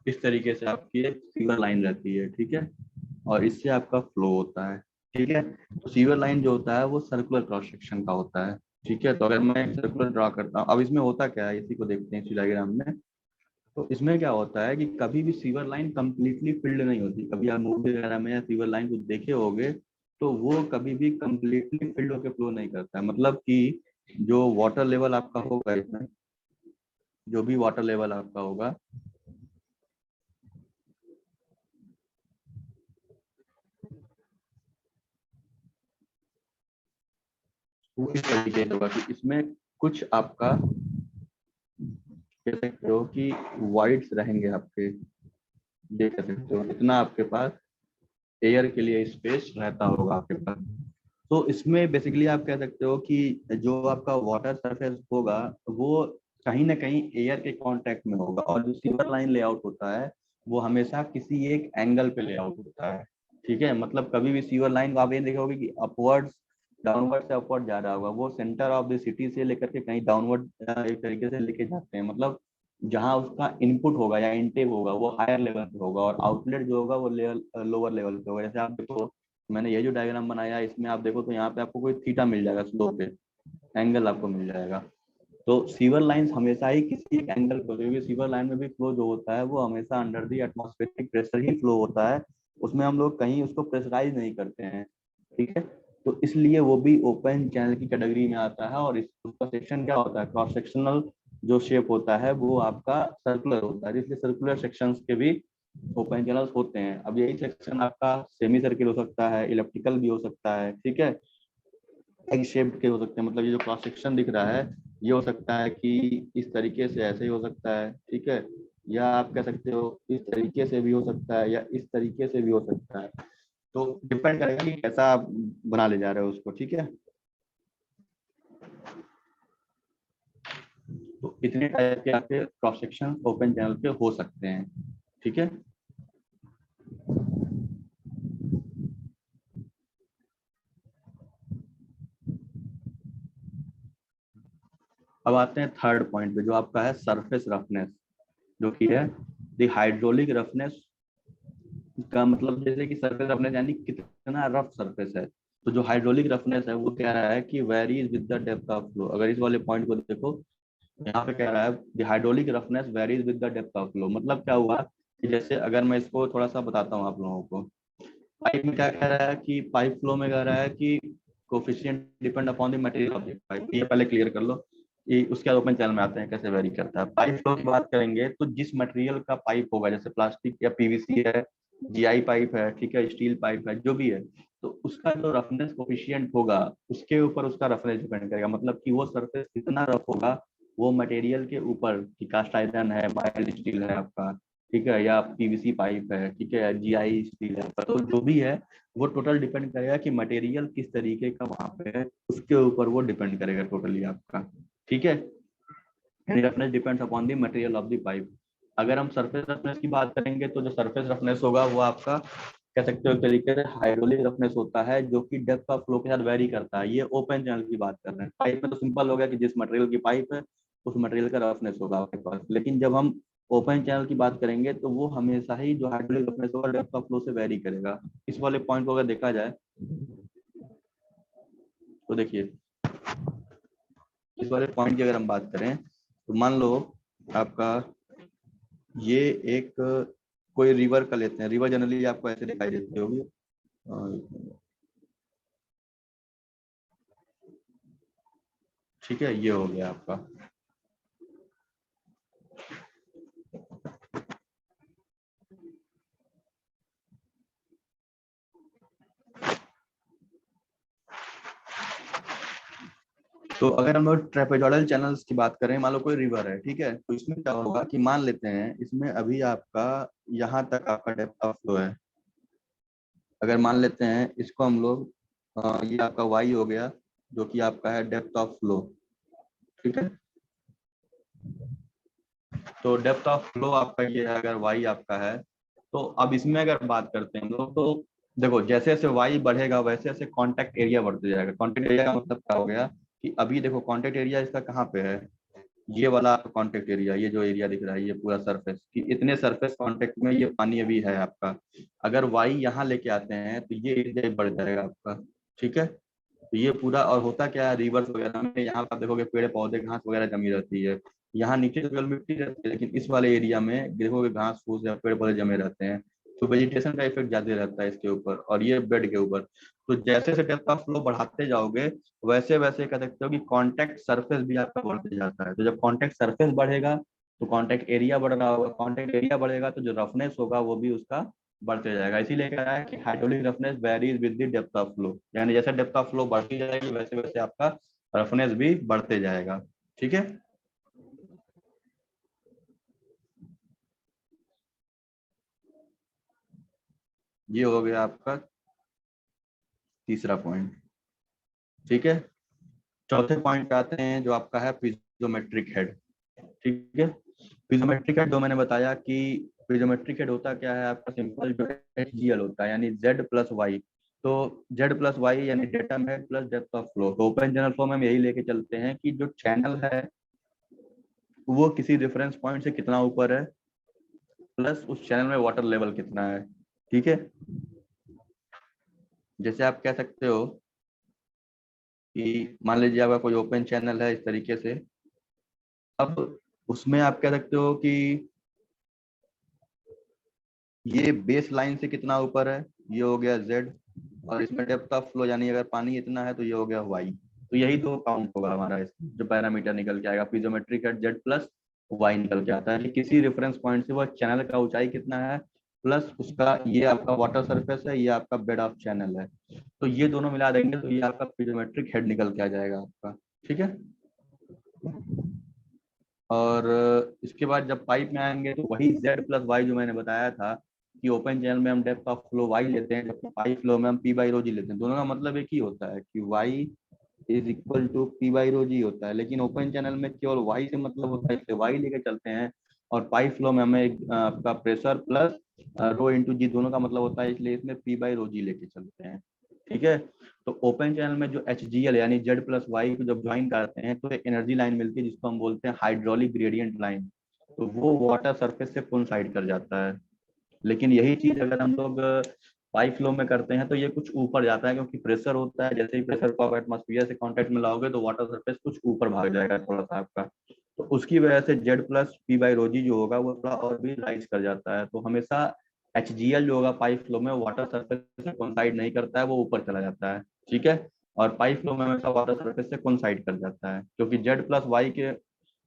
इस तरीके से आपकी एक सीवर लाइन रहती है, ठीक है, और इससे आपका फ्लो होता है, ठीक है। तो सीवर लाइन जो होता है वो सर्कुलर क्रॉस सेक्शन का होता है, ठीक है। तो अगर मैं एक सर्कुलर ड्रा करता हूँ, अब इसमें होता क्या है इसी को देखते हैं इसी डायग्राम में। तो इसमें क्या होता है कि कभी भी सीवर लाइन कंप्लीटली फिल्ड नहीं होती। कभी आप मूवी वगैरह में या सीवर लाइन को देखे होगे तो वो कभी भी कंप्लीटली फिल्ड होकर फ्लो नहीं करता है। मतलब कि जो वाटर लेवल आपका होगा इसमें, जो भी वाटर लेवल आपका होगा वो इस तरीके से होगा कि इसमें कुछ आपका कह सकते हो कि वाइड्स रहेंगे आपके, ये कह सकते हो इतना आपके पास एयर के लिए स्पेस रहता होगा आपके पास। तो इसमें बेसिकली आप कह सकते हो कि जो आपका वाटर सरफेस होगा वो कहीं ना कहीं एयर के कांटेक्ट में होगा, और जो सीवर लाइन लेआउट होता है वो हमेशा किसी एक एंगल पे लेआउट होता है, ठीक है। मतलब कभी भी सीवर लाइन को आप ये देखोगे कि अपवर्ड्स डाउनवर्ड से अपवर्ड जा रहा होगा, वो सेंटर ऑफ द सिटी से लेकर के कहीं डाउनवर्ड एक तरीके से लेके जाते हैं। मतलब जहाँ उसका इनपुट होगा या इनटेक होगा वो हायर लेवल पे होगा, और आउटलेट जो होगा वो लोअर लेवल पे होगा। जैसे आप देखो मैंने ये जो डायग्राम बनाया है इसमें आप देखो तो यहाँ पे आपको कोई थीटा मिल जाएगा, स्लो पे एंगल आपको मिल जाएगा। तो सीवर लाइंस हमेशा ही किसी एक एंगल को, क्योंकि सीवर लाइन में भी फ्लो जो होता है वो हमेशा under the atmospheric pressure he flow होता है, उसमें हम लोग कहीं उसको प्रेशराइज नहीं करते हैं, ठीक है। तो इसलिए वो भी ओपन चैनल की कैटेगरी में आता है। और उसका सेक्शन क्या होता है, क्रॉस सेक्शनल जो शेप होता है वो आपका सर्कुलर होता है, इसलिए सर्कुलर सेक्शंस के भी ओपन चैनल्स होते हैं। अब यही सेक्शन आपका सेमी सर्किल हो सकता है, इलेप्टिकल भी हो सकता है, ठीक है, एग शेप्ड के हो सकते हैं। मतलब ये जो क्रॉस सेक्शन दिख रहा है ये हो सकता है कि इस तरीके से ऐसे ही हो सकता है, ठीक है, या आप कह सकते हो इस तरीके से भी हो सकता है या इस तरीके से भी हो सकता है। तो डिपेंड करेगा कि कैसा आप बना ले जा रहे हो उसको, ठीक है। तो इतने टाइप के आपके क्रॉस सेक्शन ओपन चैनल पे हो सकते हैं, ठीक है। अब आते हैं थर्ड पॉइंट पे जो आपका है सरफेस रफनेस, जो कि है द हाइड्रोलिक रफनेस का मतलब जैसे कि सरफेस रफनेस यानी कितना रफ सरफेस है। तो जो हाइड्रोलिक रफनेस है वो कह रहा है कि varies with the depth of flow. अगर इस वाले पॉइंट को देखो यहाँ पे कह रहा है the hydraulic roughness varies with the depth of flow. मतलब क्या हुआ कि जैसे अगर मैं इसको थोड़ा सा बताता हूँ आप लोगों को, पाइप में क्या कह रहा है कि पाइप फ्लो में कह रहा है कि coefficient depend upon the material of the pipe. ये पहले क्लियर कर लो, ये उसके बाद ओपन चैनल में आते हैं कैसे वेरी करता है। पाइप फ्लो की बात करेंगे तो जिस मटेरियल का पाइप होगा, जैसे प्लास्टिक या पीवीसी है, जीआई पाइप है, ठीक है, स्टील पाइप है, जो भी है, तो उसका जो रफनेस कोफिशिएंट होगा उसके ऊपर उसका रफनेस डिपेंड करेगा। मतलब कि वो सरफेस कितना रफ होगा वो मटेरियल के ऊपर, कि कास्ट आयरन है, माइल्ड स्टील है आपका, ठीक है, या पीवीसी पाइप है, ठीक है, या जीआई स्टील है, तो जो भी है वो टोटल डिपेंड करेगा कि मटेरियल किस तरीके का वहां पे है, उसके ऊपर वो डिपेंड करेगा टोटली आपका, ठीक है। Roughness depends upon the material of the pipe. अगर हम सरफेस रफनेस की बात करेंगे तो जो सरफेस रफनेस होगा वो आपका कह सकते हो एक तरीके से हाइड्रोलिक रफनेस होता है, जो कि डेप्थ ऑफ फ्लो के साथ वेरी करता है। ये ओपन चैनल की बात कर रहे हैं। पाइप में तो सिंपल हो गया कि जिस मटेरियल की पाइप है उस मटेरियल का रफनेस होगा आपके पास। लेकिन जब हम ओपन चैनल की बात करेंगे तो वो हमेशा ही जो हाइड्रोलिक रफनेस होगा डेप्थ ऑफ फ्लो से वेरी करेगा। इस वाले पॉइंट को अगर देखा जाए तो देखिए, इस वाले पॉइंट की अगर हम बात करें तो मान लो आपका ये एक कोई रिवर का लेते हैं। रिवर जनरली आपको ऐसे दिखाई देती होगी, ठीक है, ये हो गया आपका। तो अगर हम लोग ट्रेपेजोइडल चैनल्स की बात करें, मान लो कोई रिवर है, ठीक है, तो इसमें क्या होगा कि मान लेते हैं इसमें अभी आपका यहाँ तक आपका डेप्थ ऑफ फ्लो है। अगर मान लेते हैं इसको हम लोग ये आपका वाई हो गया जो कि आपका है डेप्थ ऑफ फ्लो, ठीक है। तो डेप्थ ऑफ फ्लो आपका ये है अगर वाई आपका है। तो अब इसमें अगर बात करते हैं हम लोग तो देखो जैसे जैसे वाई बढ़ेगा वैसे वैसे कॉन्टेक्ट एरिया बढ़ते जाएगा। कॉन्टेक्ट एरिया का मतलब क्या हो गया कि अभी देखो कॉन्टेक्ट एरिया इसका कहाँ पे है, ये वाला आपका कॉन्टेक्ट एरिया, ये जो एरिया दिख रहा है ये पूरा सरफेस, कि इतने सरफेस कॉन्टेक्ट में ये पानी अभी है आपका। अगर वाई यहाँ लेके आते हैं तो ये एरिया बढ़ जाएगा आपका। ठीक है, तो ये पूरा, और होता क्या है रिवर्स वगैरह में, यहाँ पर आप देखोगे पेड़ पौधे घास वगैरह जमी रहती है, यहाँ नीचे तो केवल मिट्टी रहती है, लेकिन इस वाले एरिया में देखोगे घास फूस या पेड़ पौधे जमे रहते हैं, तो वेजिटेशन का इफेक्ट ज्यादा रहता है इसके ऊपर और ये बेड के ऊपर। तो जैसे जैसे डेप्थ ऑफ फ्लो बढ़ाते जाओगे वैसे वैसे कह सकते हो कि कांटेक्ट सरफेस भी आपका बढ़ते जाता है। तो जब कांटेक्ट सरफेस बढ़ेगा तो कांटेक्ट एरिया बढ़ रहा होगा, कांटेक्ट एरिया बढ़ेगा तो जो रफनेस होगा वो भी उसका बढ़ते जाएगा। इसीलिए कह रहा है कि hydraulic roughness varies with the depth of flow, यानी जैसे डेप्थ ऑफ फ्लो बढ़ती जाएगी वैसे वैसे आपका रफनेस भी बढ़ते जाएगा। ठीक है, ये हो गया आपका तीसरा पॉइंट। ठीक है, चौथे पॉइंट पे आते हैं जो आपका है पीजोमेट्रिक हेड। ठीक है, पीजोमेट्रिक हेड जो मैंने बताया कि पीजोमेट्रिक हेड होता क्या है आपका, सिंपल जो HGL होता है यानी Z+Y। तो Z+Y यानी datum head plus depth of flow. तो ओपन चैनल फ्लो में हम यही लेके चलते हैं कि जो चैनल है वो किसी रेफरेंस पॉइंट से कितना ऊपर है, प्लस उस चैनल में वाटर लेवल कितना है। ठीक है, जैसे आप कह सकते हो कि मान लीजिए आपका कोई ओपन चैनल है इस तरीके से, अब उसमें आप कह सकते हो कि ये बेस लाइन से कितना ऊपर है, ये हो गया Z, और इसमें डेप्थ ऑफ फ्लो यानी अगर पानी इतना है तो ये हो गया Y। तो यही दो काउंट होगा हमारा इसमें, जो पैरामीटर निकल के आएगा पीजोमेट्रिक एट Z+Y निकल के आता है कि किसी रेफरेंस पॉइंट से वह चैनल का ऊंचाई कितना है, प्लस उसका ये आपका वाटर सरफेस है, ये आपका बेड ऑफ चैनल है। तो ये दोनों मिला देंगे तो ये आपका पीजोमेट्रिक हेड निकल के आ जाएगा आपका। ठीक है, और इसके बाद जब पाइप में आएंगे तो वही Z+Y जो मैंने बताया था कि ओपन चैनल में हम डेप्थ ऑफ फ्लो Y लेते हैं, जबकि पाइप फ्लो में हम P/ρg लेते हैं। दोनों का मतलब एक ही होता है कि Y is equal to P/ρg होता है, लेकिन ओपन चैनल में केवल Y से मतलब होता है, इसलिए Y लेके चलते हैं। और पाइप फ्लो में हमें आपका प्रेशर प्लस ρ/g दोनों का मतलब होता है, इसलिए इसमें P/ρg लेके चलते हैं। ठीक है, तो ओपन चैनल में जो HGL यानी Z+Y को जब ज्वाइन करते हैं तो एक एनर्जी लाइन मिलती है जिसको हम बोलते हैं हाइड्रोलिक ग्रेडियंट लाइन। तो वो वाटर सरफेस से कोइंसाइड कर जाता है। लेकिन यही चीज अगर हम लोग पाइप फ्लो में करते हैं तो ये कुछ ऊपर जाता है, क्योंकि प्रेशर होता है, जैसे ही प्रेशर को आप एटमॉस्फेयर से कांटेक्ट में लाओगे तो वाटर सरफेस कुछ ऊपर भाग जाएगा थोड़ा सा आपका। तो उसकी वजह से Z+P/ρg जो होगा वो थोड़ा और भी राइज कर जाता है। तो हमेशा HGL जो होगा पाइप फ्लो में वाटर सरफेस से कोइंसाइड नहीं करता है, वो ऊपर चला जाता है। ठीक है, और पाइप फ्लो में हमेशा वाटर सरफेस से कोइंसाइड कर जाता है, क्योंकि Z+Y के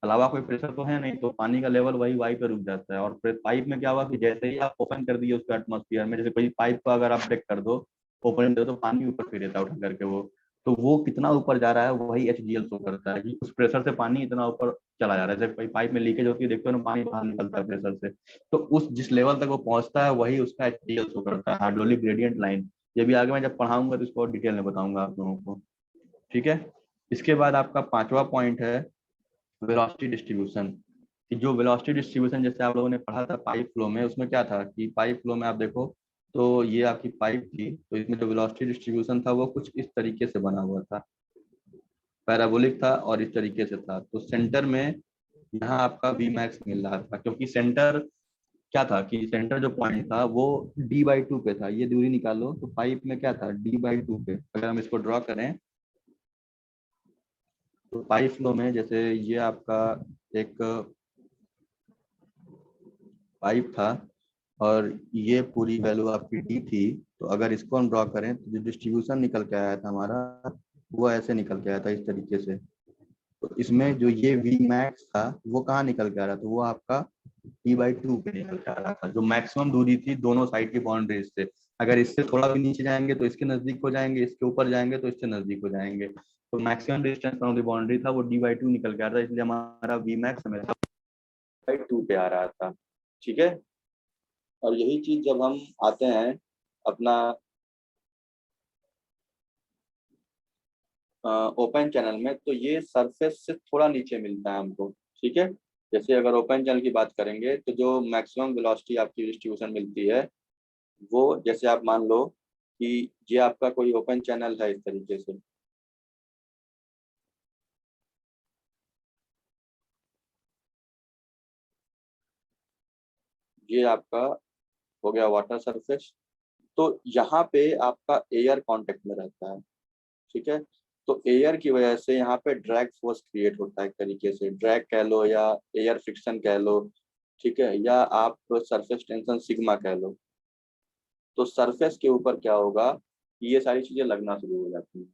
अलावा कोई प्रेशर तो है नहीं, तो पानी का लेवल वही वाई पे रुक जाता है। और फिर पाइप में क्या हुआ कि जैसे ही आप ओपन कर दिए उसको एटमॉस्फेयर में, जैसे कोई पाइप को अगर आप ब्रेक कर दो, ओपन कर दो, तो पानी ऊपर फिर देता है उठा करके वो। तो वो कितना ऊपर जा रहा है वही HGL शो करता है कि उस प्रेशर से पानी इतना ऊपर चला जा रहा है। जैसे कोई पाइप में लीकेज होती है, देखते हो ना, पानी बाहर निकलता है प्रेशर से, तो उस जिस लेवल तक वो पहुंचता है वही उसका HGL शो करता है, हाइड्रोलिक ग्रेडियंट लाइन। ये भी आगे मैं जब पढ़ाऊंगा तो इसको और डिटेल में बताऊंगा आप लोगों को। ठीक है, इसके बाद आपका पांचवा पॉइंट है वेलोसिटी डिस्ट्रीब्यूशन। कि जो वेलोसिटी डिस्ट्रीब्यूशन जैसे आप लोगों ने पढ़ा था पाइप फ्लो में, उसमें क्या था कि पाइप फ्लो में आप देखो तो ये आपकी पाइप थी, तो इसमें जो वेलोसिटी डिस्ट्रीब्यूशन था वो कुछ इस तरीके से बना हुआ था, पैराबोलिक था और इस तरीके से था। तो सेंटर में यहाँ आपका वी मैक्स मिल रहा था, क्योंकि सेंटर क्या था कि सेंटर जो पॉइंट था वो D/2 पे था। ये दूरी निकालो तो पाइप में क्या था D/2 पे। अगर हम इसको ड्रॉ करें तो पाइप फ्लो में जैसे ये आपका एक पाइप था और ये पूरी वैल्यू आपकी डी थी, तो अगर इसको हम ड्रॉ करें तो जो डिस्ट्रीब्यूशन निकल के आया था हमारा वो ऐसे निकल के आया था इस तरीके से। तो इसमें जो ये वी मैक्स था वो कहाँ निकल के आ रहा था, वो आपका P/2 पे निकल के आ रहा था, जो मैक्सिमम दूरी थी दोनों साइड की बाउंड्रीज से। अगर इससे थोड़ा भी नीचे जाएंगे तो इसके नजदीक हो जाएंगे, इसके ऊपर जाएंगे तो इससे नजदीक हो जाएंगे। तो maximum distance from the boundary था वो D/2 निकल के आ रहा था, इसलिए हमारा वी मैक्स हमेशा D/2 पे आ रहा था। ठीक है, और यही चीज जब हम आते हैं अपना ओपन चैनल में तो ये सरफेस से थोड़ा नीचे मिलता है हमको। ठीक है, जैसे अगर ओपन चैनल की बात करेंगे तो जो मैक्सिमम वेलोसिटी आपकी डिस्ट्रीब्यूशन मिलती है वो, जैसे आप मान लो कि ये आपका कोई ओपन चैनल है इस तरीके से, ये आपका हो गया वाटर सरफेस। तो यहाँ पे आपका एयर कांटेक्ट में रहता है, ठीक है। तो एयर की वजह से यहाँ पे ड्रैग फोर्स क्रिएट होता है, एक तरीके से ड्रैग कह लो या एयर फ्रिक्शन कह लो, ठीक है, या आप सरफेस टेंशन सिग्मा कह लो। तो सरफेस के ऊपर क्या होगा, ये सारी चीजें लगना शुरू हो जाती हैं।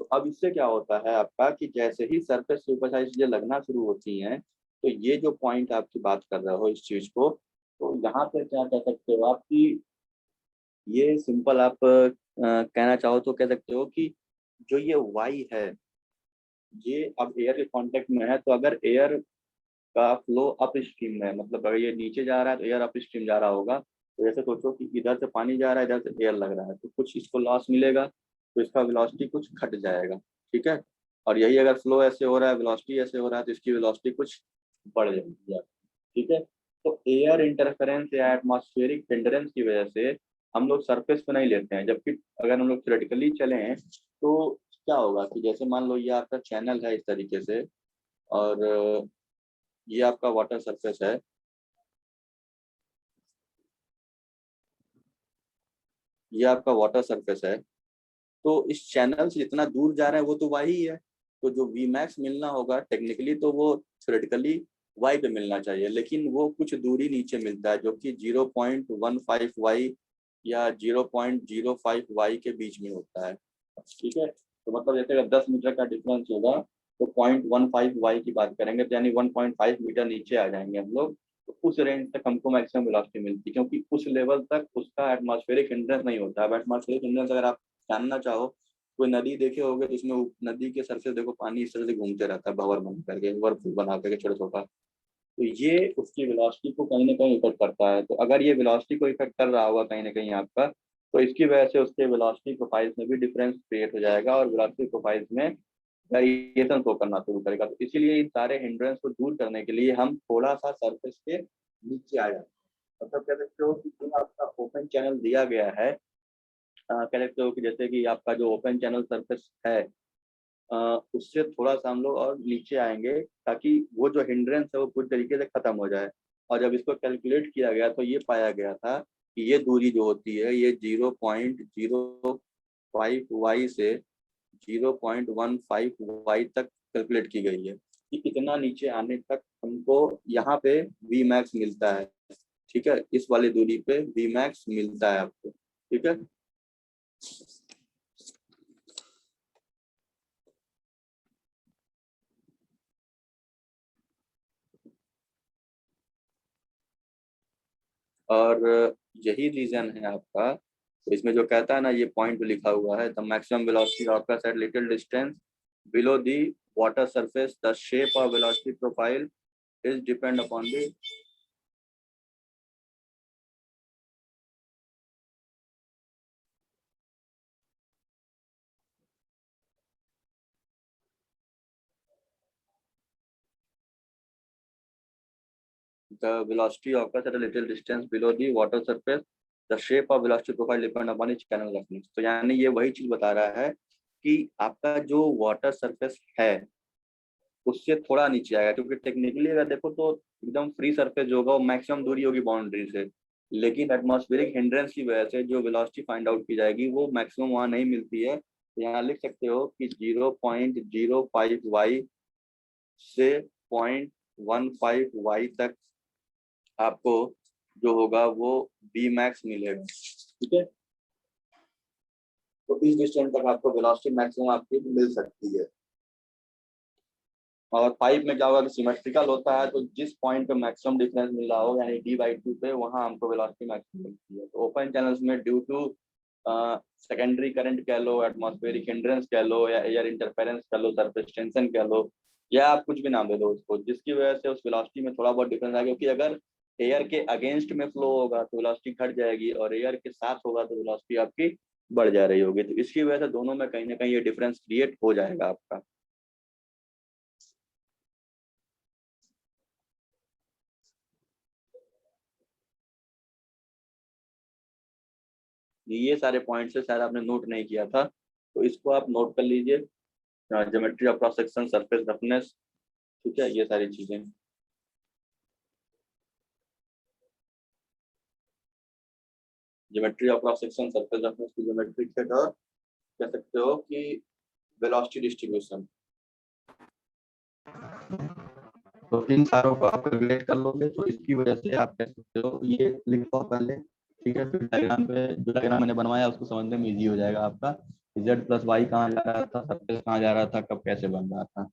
तो अब इससे क्या होता है आपका कि जैसे ही सरफेस के ऊपर सारी चीजें लगना शुरू होती हैं, तो ये जो पॉइंट आपकी बात कर रहे हो इस चीज को, तो यहाँ पे क्या कह सकते हो आप कि ये सिंपल आप कहना चाहो तो कह सकते हो कि जो ये वाई है, ये अब एयर के कांटेक्ट में है, तो अगर एयर का फ्लो अप स्ट्रीम में है, मतलब अगर ये नीचे जा रहा है तो एयर अप स्ट्रीम जा रहा होगा, तो जैसे सोचो कि इधर से पानी जा रहा है, इधर से एयर लग रहा है, तो कुछ इसको लॉस मिलेगा, तो इसका वेलोसिटी कुछ घट जाएगा, ठीक है। और यही अगर फ्लो ऐसे हो रहा है, वेलोसिटी ऐसे हो रहा है, तो इसकी वेलोसिटी कुछ बढ़ जाएगी, ठीक है। तो एयर इंटरफेरेंस या एटमॉस्फेरिक हिंड्रेंस की वजह से हम लोग सरफेस पे नहीं लेते हैं, जबकि अगर हम लोग थ्योरेटिकली चलें तो क्या होगा कि जैसे मान लो ये आपका चैनल है इस तरीके से, और ये आपका वाटर सरफेस है, ये आपका वाटर सरफेस है। तो इस चैनल से जितना दूर जा रहा है वो तो वाई ही है, तो जो वी मैक्स मिलना होगा टेक्निकली तो वो थ्योरेटिकली वाई पे मिलना चाहिए, लेकिन वो कुछ दूरी नीचे मिलता है जो कि 0.15 वाई या 0.05 वाई के बीच में होता है, ठीक है। तो मतलब जैसे अगर 10 मीटर का डिफरेंस होगा तो 0.15 वाई की बात करेंगे, तो यानी 1.5 मीटर नीचे आ जाएंगे हम लोग। तो उस रेंज तक हमको मैक्सिमम वेलोसिटी मिलती है, क्योंकि उस लेवल तक उसका एटमॉस्फेरिक हिंड्रेंस नहीं होता है। एटमॉस्फेरिक हिंड्रेंस अगर आप जानना चाहो, कोई नदी देखे होगे तो उसमें नदी के सरफेस देखो पानी इस तरह से घूमते रहता है, भंवर बन करके, वर्फ बना करके छोटा छोटा। तो ये उसकी वेलोसिटी को कहीं ना कहीं इफेक्ट करता है। तो अगर ये वेलोसिटी को इफेक्ट कर रहा होगा कहीं ना कहीं आपका, तो इसकी वजह से उसके वेलोसिटी प्रोफाइल्स में भी डिफरेंस क्रिएट हो जाएगा और वेलोसिटी प्रोफाइल्स में वेरिएशन शो करना शुरू करेगा। तो इसीलिए इन सारे हिंड्रेंस को दूर करने के लिए हम थोड़ा सा सरफेस के नीचे आ जाते हैं। मतलब कह सकते हो कि जो आपका ओपन चैनल दिया गया है, कह सकते हो कि जैसे कि आपका जो ओपन चैनल सरफेस है, उससे थोड़ा सा हम लोग और नीचे आएंगे ताकि वो जो हिंड्रेंस है वो पूरी तरीके से खत्म हो जाए। और जब इसको कैलकुलेट किया गया तो ये पाया गया था कि ये दूरी जो होती है ये 0.05 वाई से 0.15 वाई तक कैलकुलेट की गई है कि इतना नीचे आने तक हमको यहाँ पे वी मैक्स मिलता है, ठीक है। इस वाली दूरी पे वी मैक्स मिलता है आपको, ठीक है। और यही रीजन है आपका, तो इसमें जो कहता है ना, ये पॉइंट लिखा हुआ है, the maximum velocity of at little distance below the water surface, the shape of velocity profile is depend upon the the velocity occurs at a little distance below the water surface, the shape of velocity profile depend upon its channel roughness। तो यानी ये वही चीज बता रहा है कि आपका जो वाटर सरफेस है उससे थोड़ा नीचे आएगा, क्योंकि टेक्निकली अगर देखो तो एकदम फ्री सरफेस जो होगा वो मैक्सिमम दूरी होगी बाउंड्री से, लेकिन एटमॉस्फेरिक हिंड्रेंस की वजह से जो वेलोसिटी फाइंड आउट की जाएगी वो मैक्सिमम वहाँ नहीं मिलती है। तो यहाँ लिख सकते हो कि 0.05 वाई से 0.15 वाई तक आपको जो होगा वो बी मैक्स मिलेगा, ठीक है। तो इस डिस्टेंस तक आपको वेलोसिटी मैक्सिमम आपकी मिल सकती है। और पाइप में क्या होगा कि सिमेट्रिकल होता है, तो जिस पॉइंट पे मैक्सिमम डिफरेंस मिल रहा हो यानी d/2 पे, वहां हमको वेलोसिटी मैक्सिमम मिलती है। तो ओपन चैनल्स में ड्यू टू सेकेंडरी करंट कह लो, एटमॉस्फेरिक हिंड्रेंस कह लो, या एयर इंटरफेरेंस कह लो, सरफेस टेंशन कह लो, या आप कुछ भी नाम दे दो उसको, जिसकी वजह से उस वेलोसिटी में थोड़ा बहुत डिफरेंस आएगा। क्योंकि अगर एयर के अगेंस्ट में फ्लो होगा तो वेलोसिटी घट जाएगी, और एयर के साथ होगा तो वेलोसिटी आपकी बढ़ जा रही होगी। तो इसकी वजह से दोनों में कहीं ना कहीं ये डिफरेंस क्रिएट हो जाएगा आपका। ये सारे पॉइंट्स से शायद आपने नोट नहीं किया था, तो इसको आप नोट कर लीजिए। Geometry of cross section, surface roughness, ठीक है, ये सारी चीजें। Geometry of cross section, circle roughness की ज्योमेट्री और कह सकते हो कि वेलोसिटी डिस्ट्रीब्यूशन। तो इन सारों को आप कैलकुलेट कर लोगे तो इसकी वजह से आप कह सकते हो ये लिखो पहले, ठीक है। फिर डायग्राम पे जो डायग्राम मैंने बनवाया उसको समझने में इजी हो जाएगा आपका, z प्लस वाई कहाँ जा रहा था, सरफेस कहाँ जा रहा था, कब कैसे बन रहा था।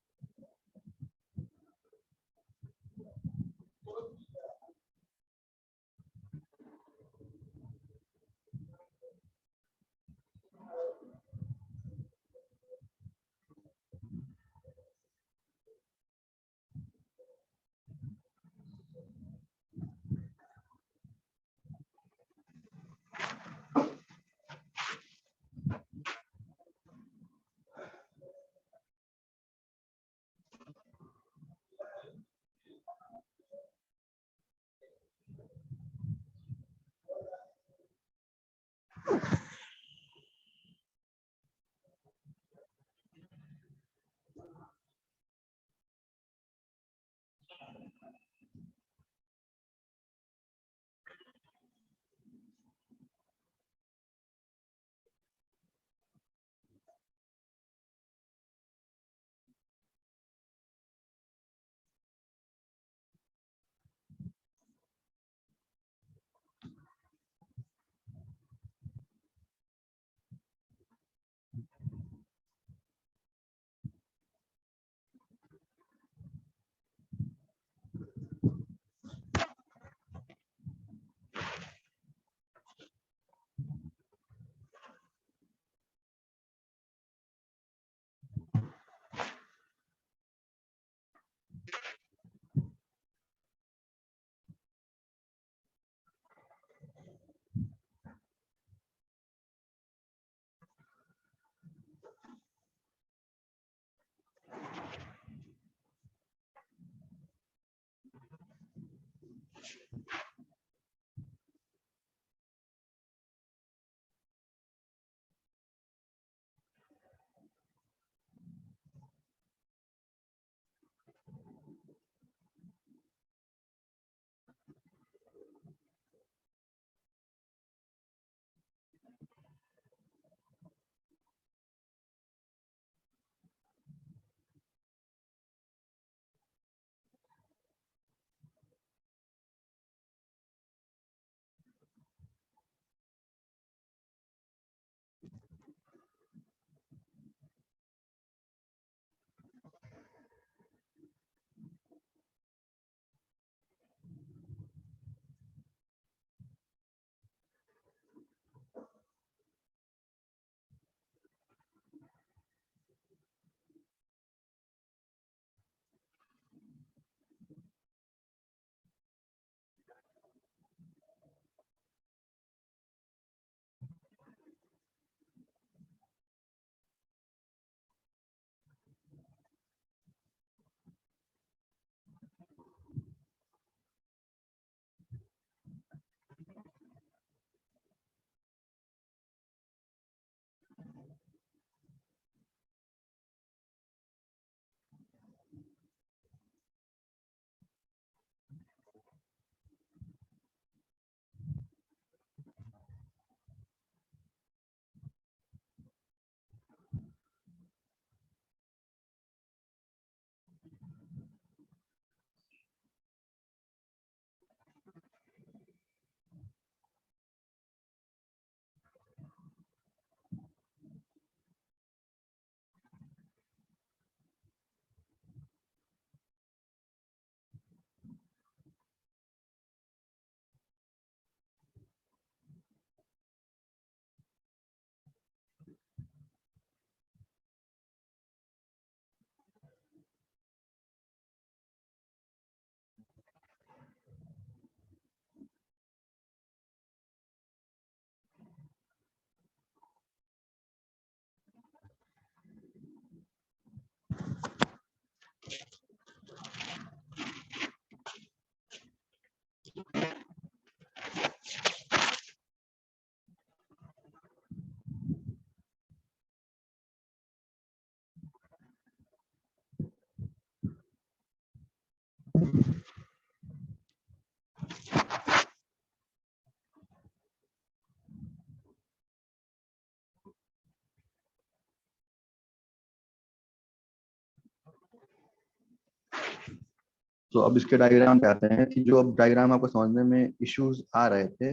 तो अब इसके डायग्राम पे आते हैं कि जो अब डायग्राम आपको समझने में इश्यूज आ रहे थे,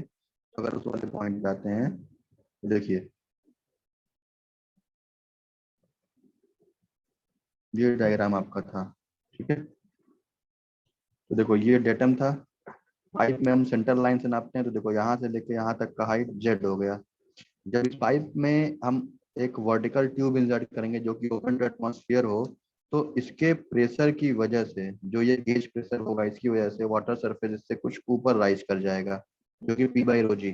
अगर उस वाले पॉइंट पे आते हैं तो देखिए ये डायग्राम आपका था, ठीक है। तो देखो ये डेटम था, पाइप में हम सेंटर लाइन से नापते हैं, तो देखो यहाँ से लेके यहाँ तक का हाइट जेड हो गया। जब इस पाइप में हम एक वर्टिकल ट्यूब इंसर्ट करेंगे जो कि ओपन टू एटमॉस्फेयर हो, तो इसके प्रेशर की वजह से, जो ये गेज प्रेशर होगा, इसकी वजह से वाटर सरफेस इससे कुछ ऊपर राइज कर जाएगा, जो कि पी बाई रो जी।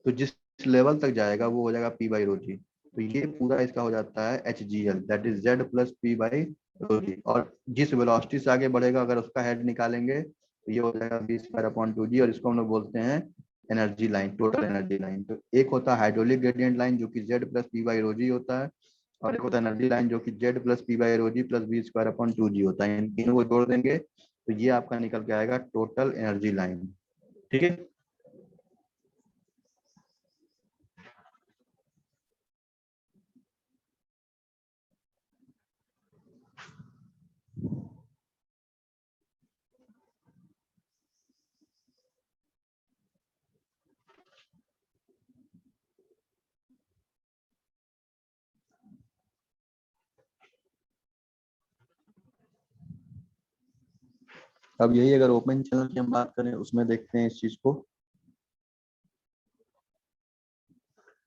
तो जिस लेवल तक जाएगा वो हो जाएगा पी बाई रो जी। तो ये पूरा इसका हो जाता है H G L, that is Z plus P by rho g. और जिस वेलोसिटी से आगे बढ़ेगा, अगर उसका हेड निकालेंगे तो ये हो जाएगा V square upon two g, और इसको हम लोग बोलते हैं energy line, total energy line. तो एक होता है हाइड्रोलिक ग्रेडियंट लाइन जो कि Z plus P by rho g होता है, और एक होता है एनर्जी लाइन जो कि Z plus P by rho g plus we square upon two g होता है। इन तीनों को जोड़ देंगे तो ये आपका निकल के आएगा टोटल एनर्जी लाइन, ठीक है। अब यही अगर ओपन चैनल की हम बात करें, उसमें देखते हैं इस चीज को।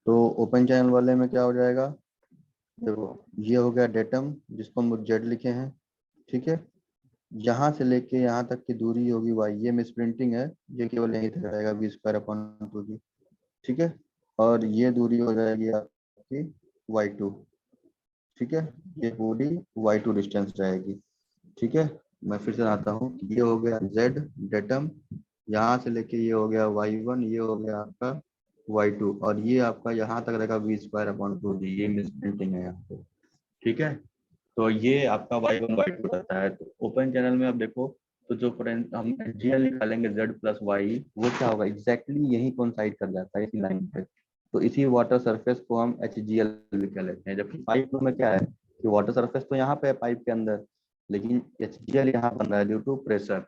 तो ओपन चैनल वाले में क्या हो जाएगा, देखो ये हो गया डेटम जिसको हम जेड लिखे हैं, ठीक है। यहाँ से लेके यहाँ तक की दूरी होगी वाई, ये मिस प्रिंटिंग है, ये केवल यहीं तक रहेगा वी स्क्वायर अपॉन टू जी, ठीक है। और ये दूरी हो जाएगी आपकी वाई टू, ठीक है। ये पूरी वाई टू डिस्टेंस रहेगी, ठीक है। मैं फिर से आता हूँ, ये हो गया जेड डेटम, यहाँ से लेके ये हो गया वाई वन, ये हो गया आपका वाई टू, और ये आपका यहाँ तक रहेगा वी स्क्वायर अपॉन टू जी, ये मिस प्रिंटिंग है यहाँ पे, ठीक है। तो ये आपका वाई वन वाई टू रहता है। तो ओपन चैनल में अब देखो, तो जो हम जीएल निकालेंगे जेड प्लस वाई, वो क्या होगा एग्जैक्टली यही कोइंसाइड कर जाता है इसी लाइन पे। तो इसी वाटर सरफेस को हम एच जी एल भी कह लेते हैं। जबकि पाइप में क्या है कि वाटर सरफेस तो यहाँ पे है पाइप के अंदर, लेकिन एच जी एल यहाँ बन रहा है ड्यू टू प्रेशर,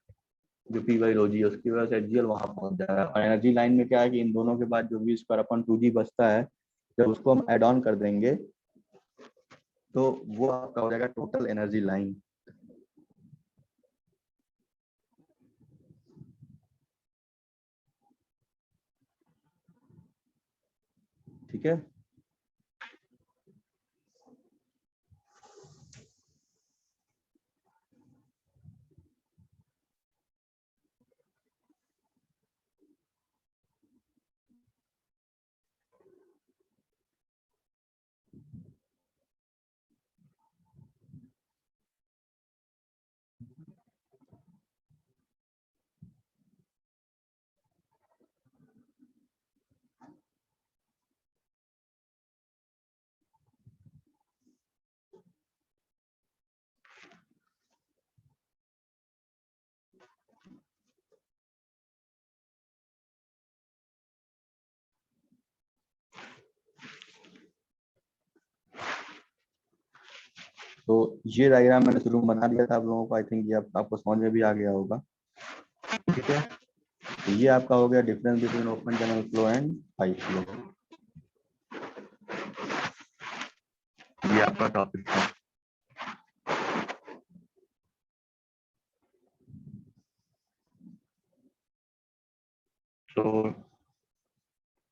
जो पी बाई रो जी है उसकी वजह से एच जी एल वहाँ पहुंच जाएगा। और एनर्जी लाइन में क्या है कि इन दोनों के बाद जो वी स्क्वायर अपन टू जी बचता है, जब उसको हम एड ऑन कर देंगे तो वो आपका हो जाएगा टोटल एनर्जी लाइन, ठीक है। तो ये डायग्राम मैंने शुरू में बना दिया था आप लोगों को, आई थिंक ये आपको समझ में भी आ गया होगा, ठीक है। तो ये आपका हो गया difference between open channel flow and pipe flow, ये आपका टॉपिक था। तो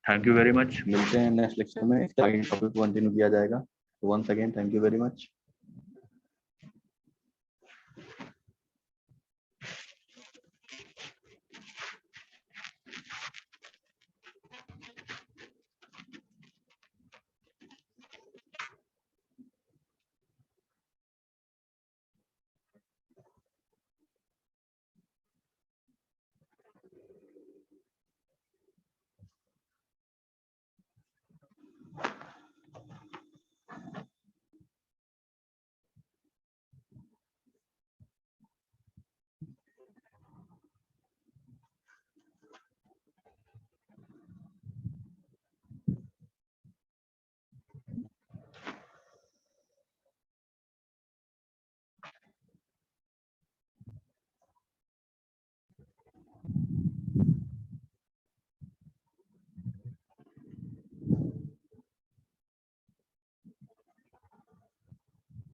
थैंक यू वेरी मच, मिलते हैं नेक्स्ट लेक्चर में, इसका आगे टॉपिक कंटिन्यू किया जाएगा। तो once again thank you very much.